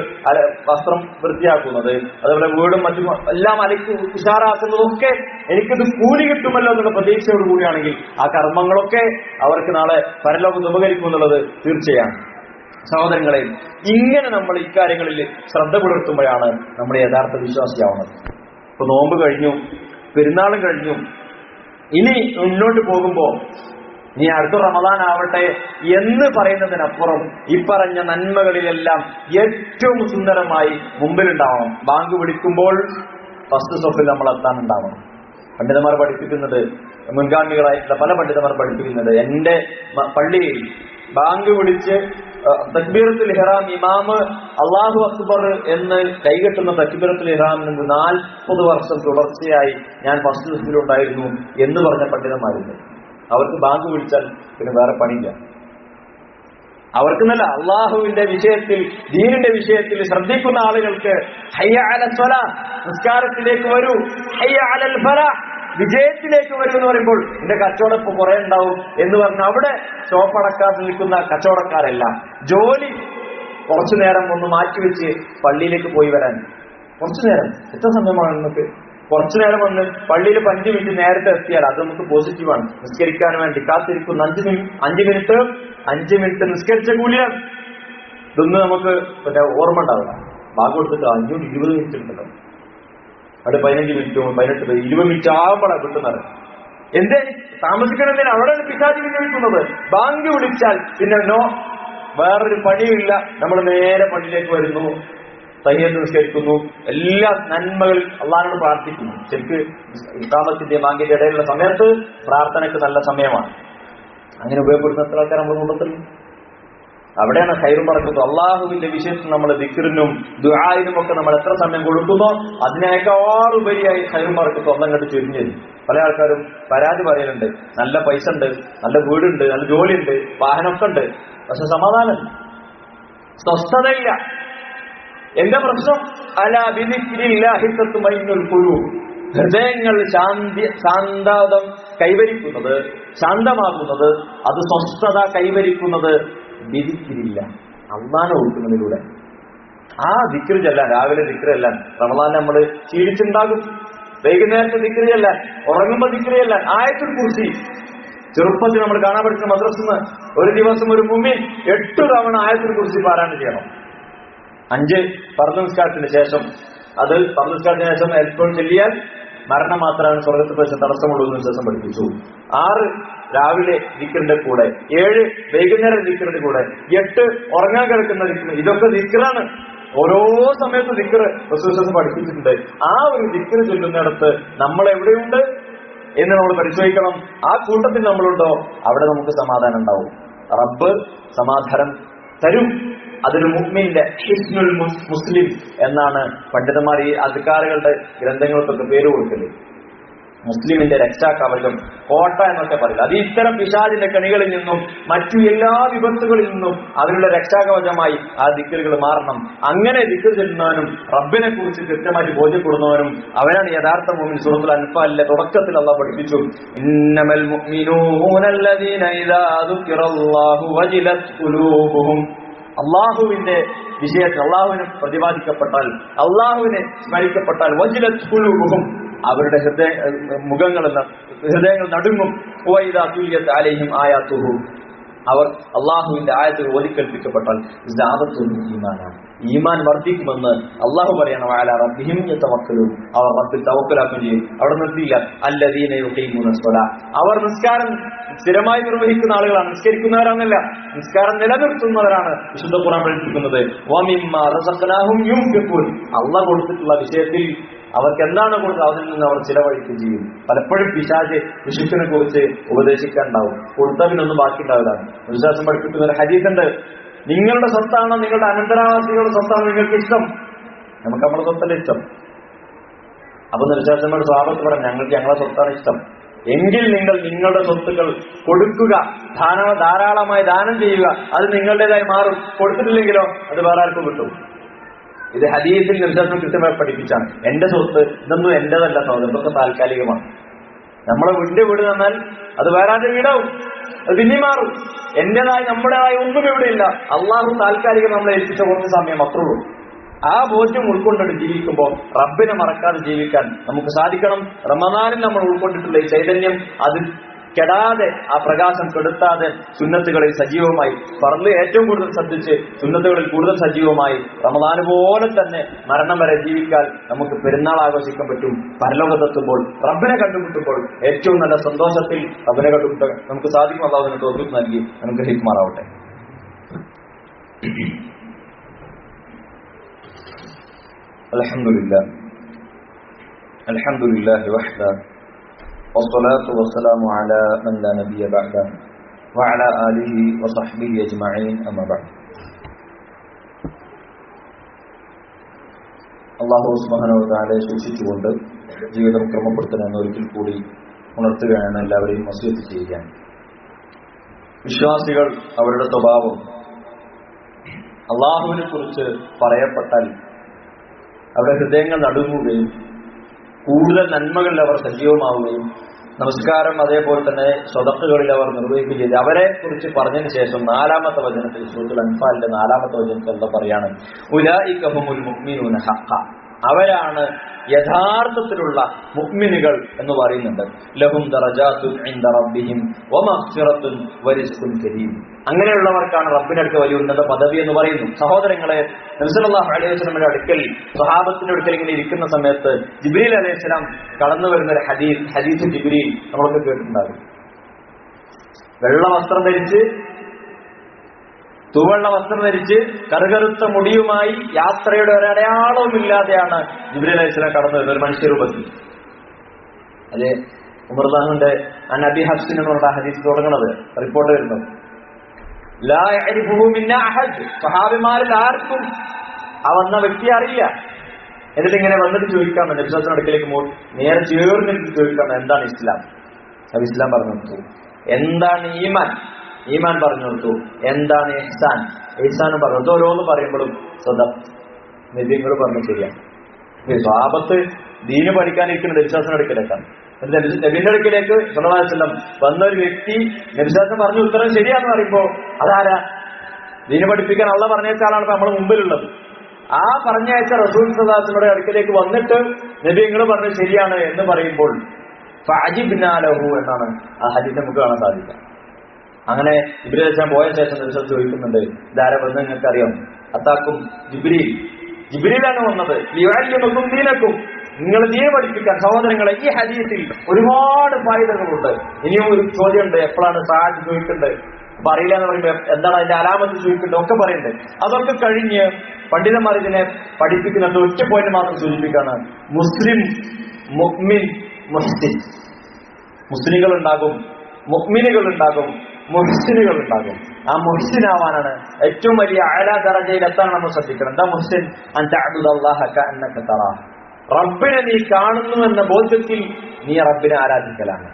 വസ്ത്രം വൃത്തിയാക്കുന്നത്, അതേപോലെ വീടും മറ്റും എല്ലാം അലക്ക് ഉഷാറാക്കുന്നതൊക്കെ എനിക്കിത് കൂലി കിട്ടുമല്ലോ എന്നുള്ള പ്രതീക്ഷയോട് കൂടിയാണെങ്കിൽ ആ കർമ്മങ്ങളൊക്കെ അവർക്ക് നാളെ പരലോകത്ത് ഉപകരിക്കുമെന്നുള്ളത് തീർച്ചയാണ്. സഹോദരങ്ങളെ, ഇങ്ങനെ നമ്മൾ ഇക്കാര്യങ്ങളിൽ ശ്രദ്ധ പുലർത്തുമ്പോഴാണ് നമ്മൾ യഥാർത്ഥ വിശ്വാസിയാവുന്നത്. ഇപ്പൊ നോമ്പ് കഴിഞ്ഞു, പെരുന്നാളും കഴിഞ്ഞു, ഇനി മുന്നോട്ട് പോകുമ്പോ ഇനി അടുത്ത റമദാൻ ആവട്ടെ എന്ന് പറയുന്നതിനപ്പുറം ഈ പറഞ്ഞ നന്മകളിലെല്ലാം ഏറ്റവും സുന്ദരമായി മുമ്പിലുണ്ടാവണം. ബാങ്ക് വിളിക്കുമ്പോൾ ഫസ്റ്റ് സ്റ്റോപ്പിൽ നമ്മൾ എത്താനുണ്ടാവണം. പണ്ഡിതന്മാർ പഠിപ്പിക്കുന്നത്, മുൻഗാമികളായിട്ടുള്ള പല പണ്ഡിതന്മാർ പഠിപ്പിക്കുന്നത്, എന്റെ പള്ളിയിൽ ബാങ്ക് വിളിച്ച് തക്ബീറത്തുൽ ഇഹ്റാം ഇമാമ് അല്ലാഹു അക്ബർ എന്ന് കൈകെട്ടുന്ന തക്ബീറത്തുൽ ഇഹ്റാമിന് 40 വർഷം തുടർച്ചയായി ഞാൻ ഫസ്റ്റ് ലിസ്റ്റിലുണ്ടായിരുന്നു എന്ന് പറഞ്ഞ പണ്ഡിതന്മാരുണ്ട്. അവർക്ക് ബാങ്ക് വിളിച്ചാൽ പിന്നെ വേറെ പണിയില്ല. അവർക്കെന്നല്ല, അള്ളാഹുവിന്റെ വിഷയത്തിൽ, ദീനിന്റെ വിഷയത്തിൽ ശ്രദ്ധിക്കുന്ന ആളുകൾക്ക് ഹയ്യ അലൽ സ്വലാഹ്, നിസ്കാരത്തിലേക്ക് വരൂ, ഹയ്യ അലൽ ഫലാഹ്, വിജയത്തിലേക്ക് വരും എന്ന് പറയുമ്പോൾ എന്റെ കച്ചവടം ഇപ്പൊ കുറെ ഉണ്ടാവും എന്ന് പറഞ്ഞ് അവിടെ ഷോപ്പടക്കാതെ നിൽക്കുന്ന കച്ചവടക്കാരല്ല. ജോലി കുറച്ചു നേരം ഒന്ന് മാറ്റിവെച്ച് പള്ളിയിലേക്ക് പോയി വരാൻ കുറച്ചു നേരം, എത്ര സമയമാണ് നമുക്ക്? കുറച്ചു നേരം വന്ന് പള്ളിയിൽ 5 മിനിറ്റ് നേരത്തെ എത്തിയാൽ അത് നമുക്ക് പോസിറ്റീവാണ്. നിസ്കരിക്കാൻ വേണ്ടി കാത്തിരിക്കുന്ന 5 മിനിറ്റ് നിസ്കരിച്ച കൂലിയാണ്. ഇതൊന്നും നമുക്ക് ഓർമ്മ ഉണ്ടാവില്ല. ബാഗ് കൊടുത്തിട്ട് 520 മിനിറ്റ് ഉണ്ടല്ലോ, അവിടെ 15 മിനിറ്റോ 18 20 മിനിറ്റ് ആകുമ്പോഴാണ് കിട്ടുന്നത്. എന്തേ താമസിക്കണമെന്നതിന് അവിടെയാണ് പിശാചി വിനിയോഗിക്കുന്നത്. ബാങ്ക് വിളിച്ചാൽ പിന്നെ വേറൊരു പണിയില്ല, നമ്മൾ നേരെ പള്ളിയിലേക്ക് വരുന്നു, തഹിയ്യത്ത് നിസ്കരിക്കുന്നു, എല്ലാ നന്മകൾ അള്ളാഹിനോട് പ്രാർത്ഥിക്കുന്നു. ശരിക്ക് ഇഖാമത്തിന്റെ ബാങ്കിന്റെ ഇടയിലുള്ള സമയത്ത് പ്രാർത്ഥനയ്ക്ക് നല്ല സമയമാണ്. അങ്ങനെ ഉപയോഗപ്പെടുന്ന എത്ര ആൾക്കാർ നമ്മുടെ കൂട്ടത്തിൽ? അവിടെയാണ് ഖൈറും ബറക്കത്തും. അള്ളാഹുവിന്റെ വിഷയത്തിൽ നമ്മൾ ദിക്റിനും ദുആഇനും ഒക്കെ നമ്മൾ എത്ര സമയം കൊടുക്കുന്നോ അതിനേക്കാൾ ഉപരിയായി ഖൈറും ബറക്കത്തും ഒന്നും കണ്ട് ചുരുങ്ങിയത്. പല ആൾക്കാരും പരാതി പറയലുണ്ട്, നല്ല പൈസ ഉണ്ട്, നല്ല വീടുണ്ട്, നല്ല ജോലിയുണ്ട്, വാഹനമൊക്കെ ഉണ്ട്, പക്ഷെ സമാധാനം, സ്വസ്ഥതയില്ല. എന്റെ പ്രശ്നം അലാ ബിദിക്രില്ലാഹി തത്മഇന്നുൽ ഖുലൂബ്, ഹൃദയങ്ങൾ ശാന്തം കൈവരിക്കുന്നത്, ശാന്തമാകുന്നത്, അത് സ്വസ്ഥത കൈവരിക്കുന്നത് ദിക്റില്ല, അള്ളാഹനെ ഓർക്കുന്നതിലൂടെ. ആ ദിക്ർ ചെല്ലാൻ, രാവിലെ ദിക്ർ ചെല്ലാൻ റമളാൻ നമ്മൾ ശീലിച്ചുണ്ടാകും. വൈകുന്നേരത്തെ ദിക്ർ ചെല്ലാൻ, ഉറങ്ങുമ്പോ ദിക്ർ ചെല്ലാൻ, ആയത്തുൽ കുർസി ചെറുപ്പത്തിൽ നമ്മൾ കാണാൻ പഠിക്കുന്ന മദ്രസന്ന് ഒരു ദിവസം ഒരു മുഅ്മിൻ 8 തവണ ആയത്തുൽ കുർസി പാരായണം ചെയ്യണം. 5 ഫർദ് നിസ്കാരത്തിന് ശേഷം അത് പർനിസ്കാരത്തിന് ശേഷം എപ്പോഴും ചൊല്ലിയാൽ മരണം മാത്രമാണ് സ്വർഗത്തിൽ വെച്ച തടസ്സമുള്ളൂ എന്ന് വിശ്വാസം പഠിപ്പിച്ചു. 6 രാവിലെ ദിക്റിന്റെ കൂടെ, 7 വൈകുന്നേരം ദിക്റിന്റെ കൂടെ, 8 ഉറങ്ങാൻ കിടക്കുന്ന ദിക്ർ. ഇതൊക്കെ ദിക്റാണ്. ഓരോ സമയത്തും ദിക്ർ വിശ്വാസം പഠിപ്പിച്ചിട്ടുണ്ട്. ആ ഒരു ദിക്ർ ചൊല്ലുന്നിടത്ത് നമ്മൾ എവിടെയുണ്ട് എന്ന് നമ്മൾ പരിശോധിക്കണം. ആ കൂട്ടത്തിൽ നമ്മളുണ്ടോ അവിടെ നമുക്ക് സമാധാനം ഉണ്ടാവും. റബ്ബ് സമാധാനം തരും. അതൊരു മുഅ്മിന്റെ ഹിസ്നുൽ മുസ്ലിം എന്നാണ് പണ്ഡിതന്മാർ ഈ അദ്കാറുകളുടെ ഗ്രന്ഥങ്ങൾക്കൊക്കെ പേര് കൊടുക്കല്. മുസ്ലിമിന്റെ രക്ഷാകവചം, കോട്ട എന്നൊക്കെ പറയില്ല. അത് ഇത്തരം പിശാചിന്റെ കണികളിൽ നിന്നും മറ്റു എല്ലാ വിപത്തുകളിൽ നിന്നും അതിനുള്ള രക്ഷാകവചമായി ആ ദിക്റുകൾ മാറണം. അങ്ങനെ ദിക്ർ ചെല്ലുന്നവനും റബ്ബിനെ കുറിച്ച് കൃത്യമായിട്ട് ബോധ്യപ്പെടുന്നവനും അവനാണ് യഥാർത്ഥ മുഅ്മിൻ. സൂറത്തുൽ അൻഫാലിലെ തുടക്കത്തിൽ അല്ലാഹു പഠിപ്പിച്ചു, ഇന്നമൽ മുഅ്മിനൂന അല്ലദീന ഇദാ ദുകിറല്ലാഹു വജിലത് ഖുലൂബുഹും. അള്ളാഹുവിന്റെ വിഷയത്തിൽ അള്ളാഹുവിനെ പ്രതിപാദിക്കപ്പെട്ടാൽ, അള്ളാഹുവിനെ സ്മരിക്കപ്പെട്ടാൽ വജിലത് ഖുലൂബുഹും, അവരുടെ ഹൃദയങ്ങൾ നടുങ്ങും. വഇദാ തുലിയത് അലൈഹിം ആയാതുഹു, അവർ അള്ളാഹുവിന്റെ ആയത്തുകൾ ഓതിക്കേൽപ്പിക്കപ്പെട്ടാൽ ഈമാൻ വർദ്ധിക്കുമെന്ന് അള്ളാഹു പറയണം. വഅലാ റബ്ബിഹിം യതവക്കലൂൻ, അവർ റബ്ബിൽ തവക്കലാക്കുകയും ചെയ്യും. അവിടെ നിർത്തിയില്ല. അല്ലദീന യുഖീമൂന സ്വലാ, അവർ നിസ്കാരം സ്ഥിരമായി നിർവഹിക്കുന്ന ആളുകളാണ്. നിസ്കരിക്കുന്നവരാണെന്നല്ല, നിസ്കാരം നിലനിർത്തുന്നവരാണ് വിശുദ്ധ ഖുർആൻ പഠിപ്പിക്കുന്നത്. വമിമ്മാ റസഖ്നാഹും യുൻഫിഖൂൻ, അള്ളാഹ് കൊടുത്തിട്ടുള്ള വിഷയത്തിൽ അവർക്ക് എന്താണ് കൊടുത്തത് അതിൽ നിന്ന് അവർ ചിലവഴിക്കുകയും ചെയ്യും. പലപ്പോഴും പിശാച് വിശുദ്ധിനെ കുറിച്ച് ഉപദേശിക്കാനുണ്ടാവും. കൊടുത്തതിനൊന്നും ബാക്കി ഉണ്ടാവില്ല. വിശ്വാസം പഠിപ്പിക്കുന്ന ഒരു ഹദീസുണ്ട്, നിങ്ങളുടെ സ്വത്താണോ നിങ്ങളുടെ അനന്തരാവാസികളുടെ സ്വത്താണോ നിങ്ങൾക്ക് ഇഷ്ടം? നമുക്ക് നമ്മുടെ സ്വത്തല്ല ഇഷ്ടം. അപ്പൊ വിശ്വാസന്മാരുടെ സ്വാഗതം പറഞ്ഞു, ഞങ്ങൾക്ക് ഞങ്ങളുടെ സ്വത്താണ് ഇഷ്ടം. എങ്കിൽ നിങ്ങൾ നിങ്ങളുടെ സ്വത്തുക്കൾ കൊടുക്കുക, ധാരാളമായി ദാനം ചെയ്യുക. അത് നിങ്ങളുടേതായി മാറും. കൊടുത്തിട്ടില്ലെങ്കിലോ അത് വേറെ ആർക്കും കിട്ടും. ഇത് ഹദീസിൽ നിർദ്ദേശം കൃത്യമായി പഠിപ്പിച്ചാണ്. എന്റെ സ്വത്ത് ഇതൊന്നും എന്റേതല്ല സഹോദരൻ, ഇതൊക്കെ താൽക്കാലികമാണ്. നമ്മളെ വീട് തന്നാൽ അത് വേറെ ആരുടെ വീടാവും, അത് പിന്നെ മാറും. എന്റേതായി നമ്മുടേതായി ഒന്നും ഇവിടെയില്ല. അള്ളാഹു താൽക്കാലികം നമ്മളെ ഏൽപ്പിച്ച കുറച്ച് സമയം അത്രേ ഉള്ളൂ. ആ ബോധ്യം ഉൾക്കൊണ്ടിട്ട് ജീവിക്കുമ്പോൾ റബ്ബിനെ മറക്കാതെ ജീവിക്കാൻ നമുക്ക് സാധിക്കണം. റമദാനിൽ നമ്മൾ ഉൾക്കൊണ്ടിട്ടുള്ള ഈ ചൈതന്യം അത് കെടാതെ, ആ പ്രകാശം കെടുത്താതെ സുന്നത്തുകളിൽ സജീവമായി, ഫർള് ഏറ്റവും കൂടുതൽ ശ്രദ്ധിച്ച് സുന്നത്തുകളിൽ കൂടുതൽ സജീവമായി റമദാന് പോലെ തന്നെ മരണം വരെ ജീവിക്കാൻ നമുക്ക് പെരുന്നാൾ ആഘോഷിക്കാൻ പറ്റും. പരലോകത്തെത്തുമ്പോൾ റബ്ബിനെ കണ്ടുമുട്ടുമ്പോൾ ഏറ്റവും നല്ല സന്തോഷത്തിൽ റബ്ബിനെ കണ്ടുമുട്ടാൻ നമുക്ക് സാധിക്കും. അല്ലാഹു തൗഫീഖ് നൽകി അനുഗ്രഹിക്കുമാറാവട്ടെ. അൽഹംദുലില്ലാഹി വഹ്ദ വസ്സലാത്തു വസ്സലാമു അലാ മൻ ലാ നബിയ ബഅദ വഅലാ ആലിഹി വസഹ്ബിഹി അജ്മഈൻ അമ്മാ ബഅദ്. അല്ലാഹു സുബ്ഹാനഹു വ തആലയെ സൂക്ഷിച്ചുകൊണ്ട് ജീവിതം ക്രമപ്പെടുത്തണമെന്ന് ഒരിക്കൽ കൂടി ഉണർത്തുകയാണ്, എല്ലാവരെയും വസിയത്ത് ചെയ്യുകയാണ്. വിശ്വാസികൾ അവരുടെ സ്വഭാവം അള്ളാഹുവിനെ കുറിച്ച് പറയപ്പെട്ടാൽ അവരുടെ ഹൃദയങ്ങൾ നടുങ്ങുകയും കൂടുതൽ നന്മകളിൽ അവർ സജീവമാവുകയും നമസ്കാരം അതേപോലെ തന്നെ സ്വതക്കുകളിൽ അവർ നിർവഹിക്കുകയും ചെയ്ത് അവരെ കുറിച്ച് പറഞ്ഞതിന് ശേഷം 4-ാമത്തെ വചനത്തിൽ സൂറത്തുൽ അൻഫാലിന്റെ 4-ാമത്തെ വചനത്തിൽ എന്താ പറയാണ്? ഉലൈക ഹുമുൽ മുഅ്മിനൂന ഹഖ്ഖ, അവരാണ് യഥാർത്ഥത്തിലുള്ള മുഅ്മിനുകൾ എന്ന് പറയുന്നുണ്ട്. ലഹും ദറജാത്തുൻ ഇൻദ റബ്ബിഹിം വമഗ്ഫിറത്തുൻ വരിസ്ഖുൻ കരീം, അങ്ങനെയുള്ളവർക്കാണ് റബ്ബിനടുത്ത് വലിയ ഉന്നത പദവി എന്ന് പറയുന്നു. സഹോദരങ്ങളെ, നബി സല്ലല്ലാഹു അലൈഹി വസല്ലമയുടെ അടുക്കൽ സ്വഹാബത്തിന്റെ അടുക്കൽ ഇങ്ങനെ ഇരിക്കുന്ന സമയത്ത് ജിബ്രീൽ അലൈഹിസ്സലാം കടന്നു വരുന്ന ഒരു ഹദീസ് ജിബ്രീൽ നമ്മളൊക്കെ കേട്ടിട്ടുണ്ടാകും. വെള്ള വസ്ത്രം ധരിച്ച്, തൂവെള്ള വസ്ത്രം ധരിച്ച്, കറുകറുത്ത മുടിയുമായി, യാത്രയുടെ ഒരടയാളവും ഇല്ലാതെയാണ് ജിബ്രീൽ അലൈഹിസ്സലാം കടന്നു വരുന്നത് ഒരു മനുഷ്യരൂപത്തിൽ. അതെ, ഉമർദാഹുന്റെ നബി ഹഫ്സിൻ എന്ന് പറഞ്ഞ ഹദീസ് തുടങ്ങുന്നത് റിപ്പോർട്ട് വരുന്നത്, ലാ യഅരിഫുഹു മിന്ന അഹദ്, സ്വഹാബിമാരിൽ ആർക്കും ആ വന്ന വ്യക്തിയെ അറിയില്ല. എന്നിട്ട് ഇങ്ങനെ വന്നിട്ട് ചോദിക്കാൻ നബി സല്ലല്ലാഹു അലൈഹി വസല്ലം നേരെ ചേർന്നിട്ട് ചോദിക്കാൻ, എന്താണ് ഇസ്ലാം? നബി ഇസ്ലാം പറഞ്ഞു കൊടുത്തു. എന്താണ് ഈമാൻ? ഈമാൻ പറഞ്ഞു കൊടുത്തു. എന്താണ് ഇഹ്സാൻ? ഇഹ്സാനും പറഞ്ഞു കൊടുത്തു. ഓരോന്ന് പറയുമ്പോഴും നബിങ്ങൾ പറഞ്ഞു ശരിയാണ്. സ്വഹാബത്ത് ദീന് പഠിക്കാനിരിക്കുന്ന വിശ്വാസം എടുക്കലേക്കാണ്. നബിന്റെ അടുക്കിലേക്ക് സല്ലല്ലാഹു അലൈഹി വസല്ലം വന്ന ഒരു വ്യക്തി നബിശ്വാസം പറഞ്ഞു ഉത്തരം ശരിയാന്ന് പറയുമ്പോ അതാരാ? ദീന് പഠിപ്പിക്കാൻ അള്ളാഹ് പറഞ്ഞയച്ച ആളാണ് ഇപ്പൊ നമ്മുടെ മുമ്പിലുള്ളത്. ആ പറഞ്ഞയച്ച റസൂൽ സല്ലല്ലാഹു അലൈഹി വസല്ലമയുടെ അടുക്കിലേക്ക് വന്നിട്ട് നബി നിങ്ങൾ പറഞ്ഞത് ശരിയാണ് എന്ന് പറയുമ്പോൾ ഫഅജിബ്നാ ലഹു എന്നാണ് ആ ഹദീസ് നമുക്ക് കാണാൻ സാധിക്കുക. അങ്ങനെ ജിബ്രീൽ അലൈഹിസ്സലാം പോയ ശേഷം നബി ചോദിക്കുന്നുണ്ട്, ഇതാരെ വന്ന് നിങ്ങൾക്ക് അറിയാം? അത്താക്കും ജിബ്രീൽ, ജിബ്രീലാണ് വന്നത്. ലിയുഅല്ലിമകും ദീനക്കും, നിങ്ങൾ ദീൻ പഠിപ്പിക്കാൻ. സഹോദരങ്ങളെ, ഈ ഹദീസിൽ ഒരുപാട് ഫായിദകളുണ്ട്. ഇനിയും ഒരു ചോദ്യമുണ്ട്, എപ്പോഴാണ് സഅദ് ചോദിക്കേണ്ടത്? അപ്പൊ അറിയില്ല എന്ന് പറയുമ്പോൾ എന്താണ് അതിന്റെ അലാമത്ത് ചോദിക്കേണ്ടത് ഒക്കെ പറയുന്നുണ്ട്. അതൊക്കെ കഴിഞ്ഞ് പണ്ഡിതന്മാർ ഇതിനെ പഠിപ്പിക്കുന്നത് ഒറ്റ പോയിന്റ് മാത്രം സൂചിപ്പിക്കാണ്: മുസ്ലിം, മുഅ്മിൻ, മുഹ്സിൻ. മുസ്ലിങ്ങൾ ഉണ്ടാകും, മുഅ്മിനുകൾ ഉണ്ടാകും, മുഹ്സിനുകൾ ഉണ്ടാകും. ആ മുഹ്സിനാവാനാണ് ഏറ്റവും വലിയ അഅ്ലാ ദറജയിൽ എത്താൻ നമ്മൾ ശ്രദ്ധിക്കണം. എന്താ മുഹ്സിൻ? അൻ തഅബ്ദുല്ലാഹ കഅന്നക തറാഹ്, റബ്ബിനെ നീ കാണുന്നു എന്ന ബോധ്യത്തിൽ നീ റബ്ബിനെ ആരാധിക്കലാണ്.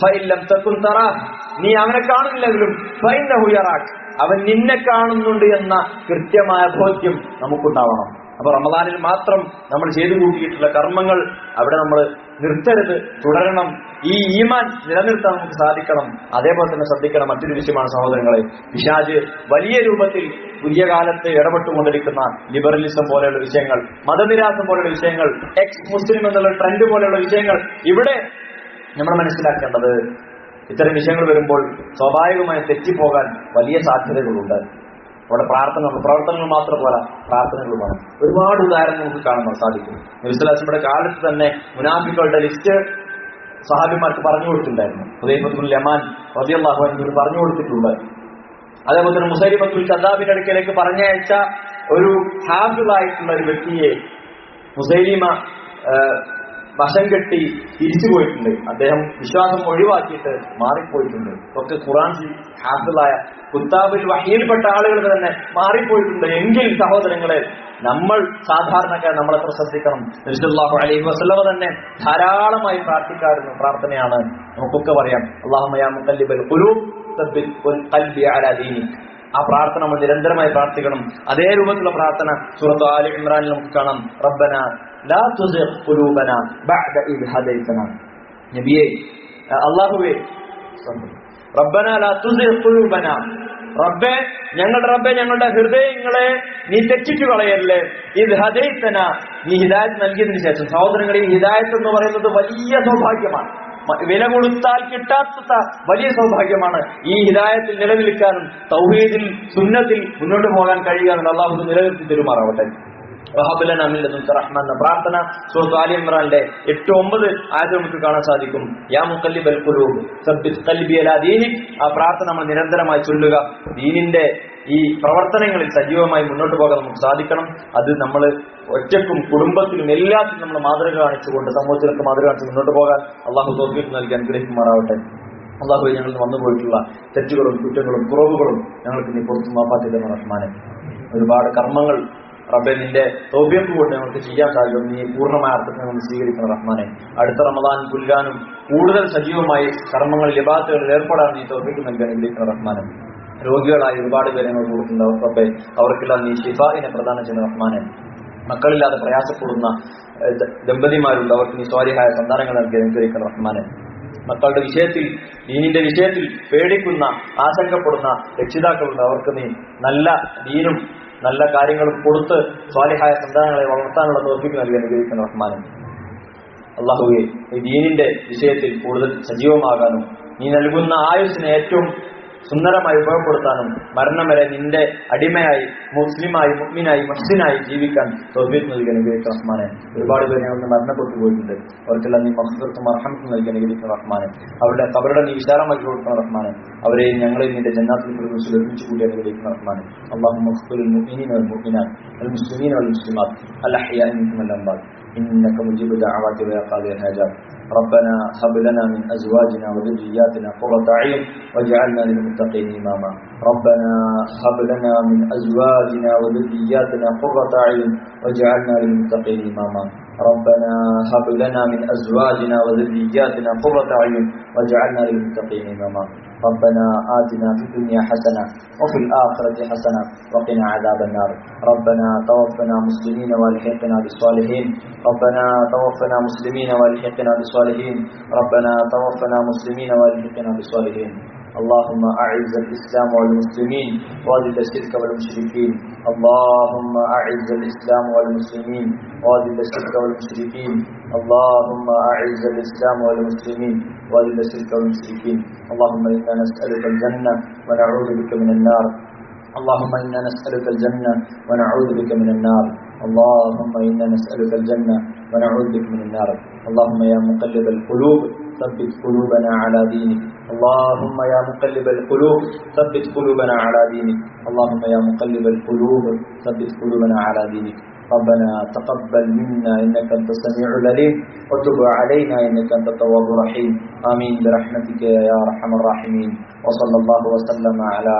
ഫഇൻ ലം തകുൻ തറാഹ്, നീ അവനെ കാണുന്നില്ലെങ്കിലും ഫഇന്നഹു യറാക്, അവൻ നിന്നെ കാണുന്നുണ്ട് എന്ന കൃത്യമായ ബോധ്യം നമുക്കുണ്ടാവണം. അപ്പൊ റമദാനിൽ മാത്രം നമ്മൾ ചെയ്തു കൂട്ടിയിട്ടുള്ള കർമ്മങ്ങൾ അവിടെ നമ്മൾ നിർത്തരുത്, തുടരണം. ഈ ഈമാൻ നിലനിർത്താൻ നമുക്ക് സാധിക്കണം. അതേപോലെ തന്നെ ശ്രദ്ധിക്കണം മറ്റൊരു വിഷയമാണ് സഹോദരങ്ങളെ, പിശാച് വലിയ രൂപത്തിൽ പുതിയ കാലത്ത് ഇടപെട്ടുകൊണ്ടിരിക്കുന്ന ലിബറലിസം പോലെയുള്ള വിഷയങ്ങൾ, മതനിരാസം പോലെയുള്ള വിഷയങ്ങൾ, എക്സ് മുസ്ലിം എന്നുള്ള ട്രെൻഡ് പോലെയുള്ള വിഷയങ്ങൾ, ഇവിടെ നമ്മൾ മനസ്സിലാക്കേണ്ടത് ഇത്തരം വിഷയങ്ങൾ വരുമ്പോൾ സ്വാഭാവികമായി തെറ്റിപ്പോകാൻ വലിയ സാധ്യതകളുണ്ട്. അവിടെ പ്രവർത്തനങ്ങൾ മാത്രം പോരാ, പ്രാർത്ഥനകൾ വേണം. ഒരുപാട് ഉദാഹരണങ്ങൾ നമുക്ക് കാണാൻ സാധിക്കും. നബി സ്വല്ലല്ലാഹു അലൈഹി വസല്ലമയുടെ കാലത്ത് തന്നെ മുനാഫിക്കുകളുടെ ലിസ്റ്റ് സഹാബിമാർക്ക് പറഞ്ഞു കൊടുത്തിട്ടുണ്ടായിരുന്നു. ഹുദൈഫത്തുൽ യമാൻ റളിയല്ലാഹു അൻഹു പറഞ്ഞു കൊടുത്തിട്ടുണ്ട്. അതേപോലെ തന്നെ മുസൈലിമത്തുൽ കദ്ദാബിന്റെ അടുക്കലേക്ക് പറഞ്ഞയച്ച ഒരു ഹാഫിളായിട്ടുള്ള ഒരു വ്യക്തിയെ മുസൈലിമ വശം കെട്ടി തിരിച്ചു പോയിട്ടുണ്ട്. അദ്ദേഹം വിശ്വാസം ഒഴിവാക്കിയിട്ട് മാറിപ്പോയിട്ടുണ്ട്. ഒക്കെ ഖുർആൻ ഹാഫിളായ കുത്താബിൽ വഹീൽപ്പെട്ട ആളുകൾ തന്നെ മാറിപ്പോയിട്ടുണ്ട്. എങ്കിൽ സഹോദരങ്ങളെ, നമ്മൾ സാധാരണക്കാർ നമ്മളെത്ര ശ്രദ്ധിക്കണം. നബി സല്ലല്ലാഹു അലൈഹി വസല്ലം തന്നെ ധാരാളമായി പ്രാർത്ഥിക്കാറുണ്ട്. പ്രാർത്ഥനയാണ് നമുക്കൊക്കെ പറയാം, അല്ലാഹുമ്മ യാ മുഖല്ലിബൽ ഖുലൂബ് സബ്ബിത് ഖൽബി അലാ ദീനിക്. ആ പ്രാർത്ഥന നമ്മൾ നിരന്തരമായി പ്രാർത്ഥിക്കണം. അതേ രൂപത്തിലുള്ള പ്രാർത്ഥന സൂറത്ത് ആലി ഇമ്രാനിൽ നമുക്ക് കാണാം. റബ്ബന ലാ തുസിഗ് ഖുലൂബന ബഅദ ഇദ് ഹദൈതന. നബിയേ, അല്ലാഹുവേ, റബ്ബന ലാ തുസിഗ് ഖുലൂബന, റബ്ബേ, ഞങ്ങളുടെ ഹൃദയങ്ങളെ നീ തെറ്റിച്ചു കളയല്ലേ. ഇദ് ഹദൈതന, നീ ഹിദായത്ത് നൽകിയതിനു ശേഷം. സഹോദരങ്ങളെ, ഈ ഹിദായത്ത് എന്ന് പറയുന്നത് വലിയ സൗഭാഗ്യമാണ്. വില കൊടുത്താൽ കിട്ടാത്ത വലിയ സൗഭാഗ്യമാണ്. ഈ ഹിദായത്തിൽ നിലനിൽക്കാനും തൗഹീദിൽ സുന്നത്തിൽ മുന്നോട്ട് പോകാൻ കഴിയുക. അല്ലാഹു നിലനിർത്തി തരുമാറാവട്ടെ. വഹബ് മിൻ ലദുൻക റഹ്മ എന്ന പ്രാർത്ഥന സൂറത്ത് ആലി ഇമ്രാനിലെ 8-9 ആയത്തിൽ നമുക്ക് കാണാൻ സാധിക്കും. യാ മുഖല്ലിബൽ ഖുലൂബ് സബ്ബിത് ഖൽബി അലാ ദീനിക്. ആ പ്രാർത്ഥന നമ്മൾ നിരന്തരമായി ചൊല്ലുക. ദീനിന്റെ ഈ പ്രവർത്തനങ്ങളിൽ സജീവമായി മുന്നോട്ട് പോകാൻ നമുക്ക് സാധിക്കണം. അത് നമ്മൾ ഒറ്റക്കും കുടുംബത്തിലും എല്ലാത്തിലും നമ്മൾ മാതൃക കാണിച്ചുകൊണ്ട്, സമൂഹത്തിലൊക്കെ മാതൃക കാണിച്ച് മുന്നോട്ട് പോകാൻ അള്ളാഹു തൗഫീഖ് നൽകി അനുഗ്രഹിക്കുമാറാവട്ടെ. അള്ളാഹു ഞങ്ങൾ വന്നുപോയിട്ടുള്ള തെറ്റുകളും കുറ്റങ്ങളും കുറവുകളും ഞങ്ങൾക്ക് നീ പുറത്തു മാപ്പാക്കി തരുന്ന റഹ്മാനെ. ഒരുപാട് കർമ്മങ്ങൾ റബ്ബെ നിന്റെ തൗഫീഖ് കൊണ്ട് ഞങ്ങൾക്ക് ചെയ്യാൻ സാധിക്കും. നീ പൂർണ്ണമായ അർത്ഥത്തിൽ നമ്മൾ സ്വീകരിക്കുന്ന റഹ്മാനെ. അടുത്ത റമദാൻ പുൽകാനും കൂടുതൽ സജീവമായി കർമ്മങ്ങളിൽ ഇബാദത്തുകളിൽ ഏർപ്പെടാൻ നീ തൗഫീഖ് നൽകി അനുഗ്രഹിക്കുന്ന റഹ്മാനെ. രോഗികളായ ഒരുപാട് പേരെ ഞങ്ങൾ കൊടുക്കുന്നുണ്ട് റബ്ബെ, അവർക്കെല്ലാം നീ ശിഫാഇനെ പ്രദാനം ചെയ്യുന്ന റഹ്മാനെ. മക്കളില്ലാതെ പ്രയാസപ്പെടുന്ന ദമ്പതിമാരുണ്ട്, അവർക്ക് നീ സ്വാലിഹായ സന്താനങ്ങൾ നൽകി അനുഗ്രഹിക്കുന്ന റഹ്മാനെ. മക്കളുടെ വിഷയത്തിൽ, ദീനിന്റെ വിഷയത്തിൽ പേടിക്കുന്ന, ആശങ്കപ്പെടുന്ന രക്ഷിതാക്കളുണ്ട്, അവർക്ക് നീ നല്ല ദീനും നല്ല കാര്യങ്ങളും കൊടുത്ത് സ്വാലിഹായ സന്താനങ്ങളെ വളർത്താനുള്ള തൗഫീഖ് നൽകി അനുഗ്രഹിക്കുന്ന റഹ്മാനെ. അല്ലാഹുവേ, ഈ ദീനിന്റെ വിഷയത്തിൽ കൂടുതൽ സജീവമാകാനും നീ നൽകുന്ന ആയുസ്സിനെ ഏറ്റവും സുന്ദരമായി ഉപയോഗപ്പെടുത്താനും മരണം വരെ നിന്റെ അടിമയായി, മുസ്ലിമായി, മുഅ്മിനായി, മുഹ്സിനായി ജീവിക്കാൻ തൗഫീഖ് നൽകി അനുഗ്രഹിക്കുന്ന റഹ്മാനെ. ഒരുപാട് പേര് ഞങ്ങൾ മരണപ്പെട്ടു പോയിട്ടുണ്ട്, അവർക്കെല്ലാം നീ മഗ്ഫിറത്തും മർഹമത്തും നൽകി അനുഗ്രഹിക്കുന്ന റഹ്മാനെ. അവരുടെ ഖബറുടെ നീ വിശാലമാക്കി കൊടുക്കുന്ന റഹ്മാനെ. അവരെയും ഞങ്ങളെയും നിന്റെ ജന്നാത്തുൽ ഫിർദൗസിൽ ഒരുമിച്ച് കൂടി അനുഗ്രഹിക്കുന്ന റഹ്മാനെ. അല്ലാഹുമ്മ ഖ്ഫിർ ലിൽ മുഅ്മിനീന വൽ മുഅ്മിനാത്ത് വൽ മുസ്ലിമീന വൽ മുസ്ലിമാത്ത് അൽ അഹ്യാഇ മിൻഹും വൽ അംവാത്ത് إنك مجيب الدعوات ويا قاضي الحاجات. ربنا هب لنا من أزواجنا وذرياتنا قرة أعين واجعلنا للمتقين إماما. ربنا هب لنا من أزواجنا وذرياتنا قرة أعين واجعلنا للمتقين إماما. ربنا هب لنا من أزواجنا وذرياتنا قرة أعين واجعلنا للمتقين إماما. ربنا آتنا في الدنيا حسنة وفي الآخرة حسنة وقنا عذاب النار. ربنا توفنا مسلمين والحقنا بالصالحين. ربنا توفنا مسلمين والحقنا بالصالحين. ربنا توفنا مسلمين والحقنا بالصالحين. اللهم أعز الإسلام والمسلمين وأذل الشرك والمشركين. اللهم أعز الإسلام والمسلمين وأذل الشرك والمشركين. اللهم أعز الإسلام والمسلمين وأذل الشرك والمشركين. اللهم إنا نسألك الجنة ونعوذ بك من النار. اللهم إنا نسألك الجنة ونعوذ بك من النار. اللهم إنا نسألك الجنة ونعوذ بك من النار. اللهم يا مقلب القلوب ثبت قلوبنا على دينك. اللهم يا مقلب القلوب ثبت قلوبنا على دينك. اللهم يا مقلب القلوب ثبت قلوبنا على دينك. ربنا تقبل منا إنك أنت السميع العليم وتب علينا إنك أنت التواب الرحيم. آمين برحمتك يا أرحم الراحمين. وصلى الله وسلم على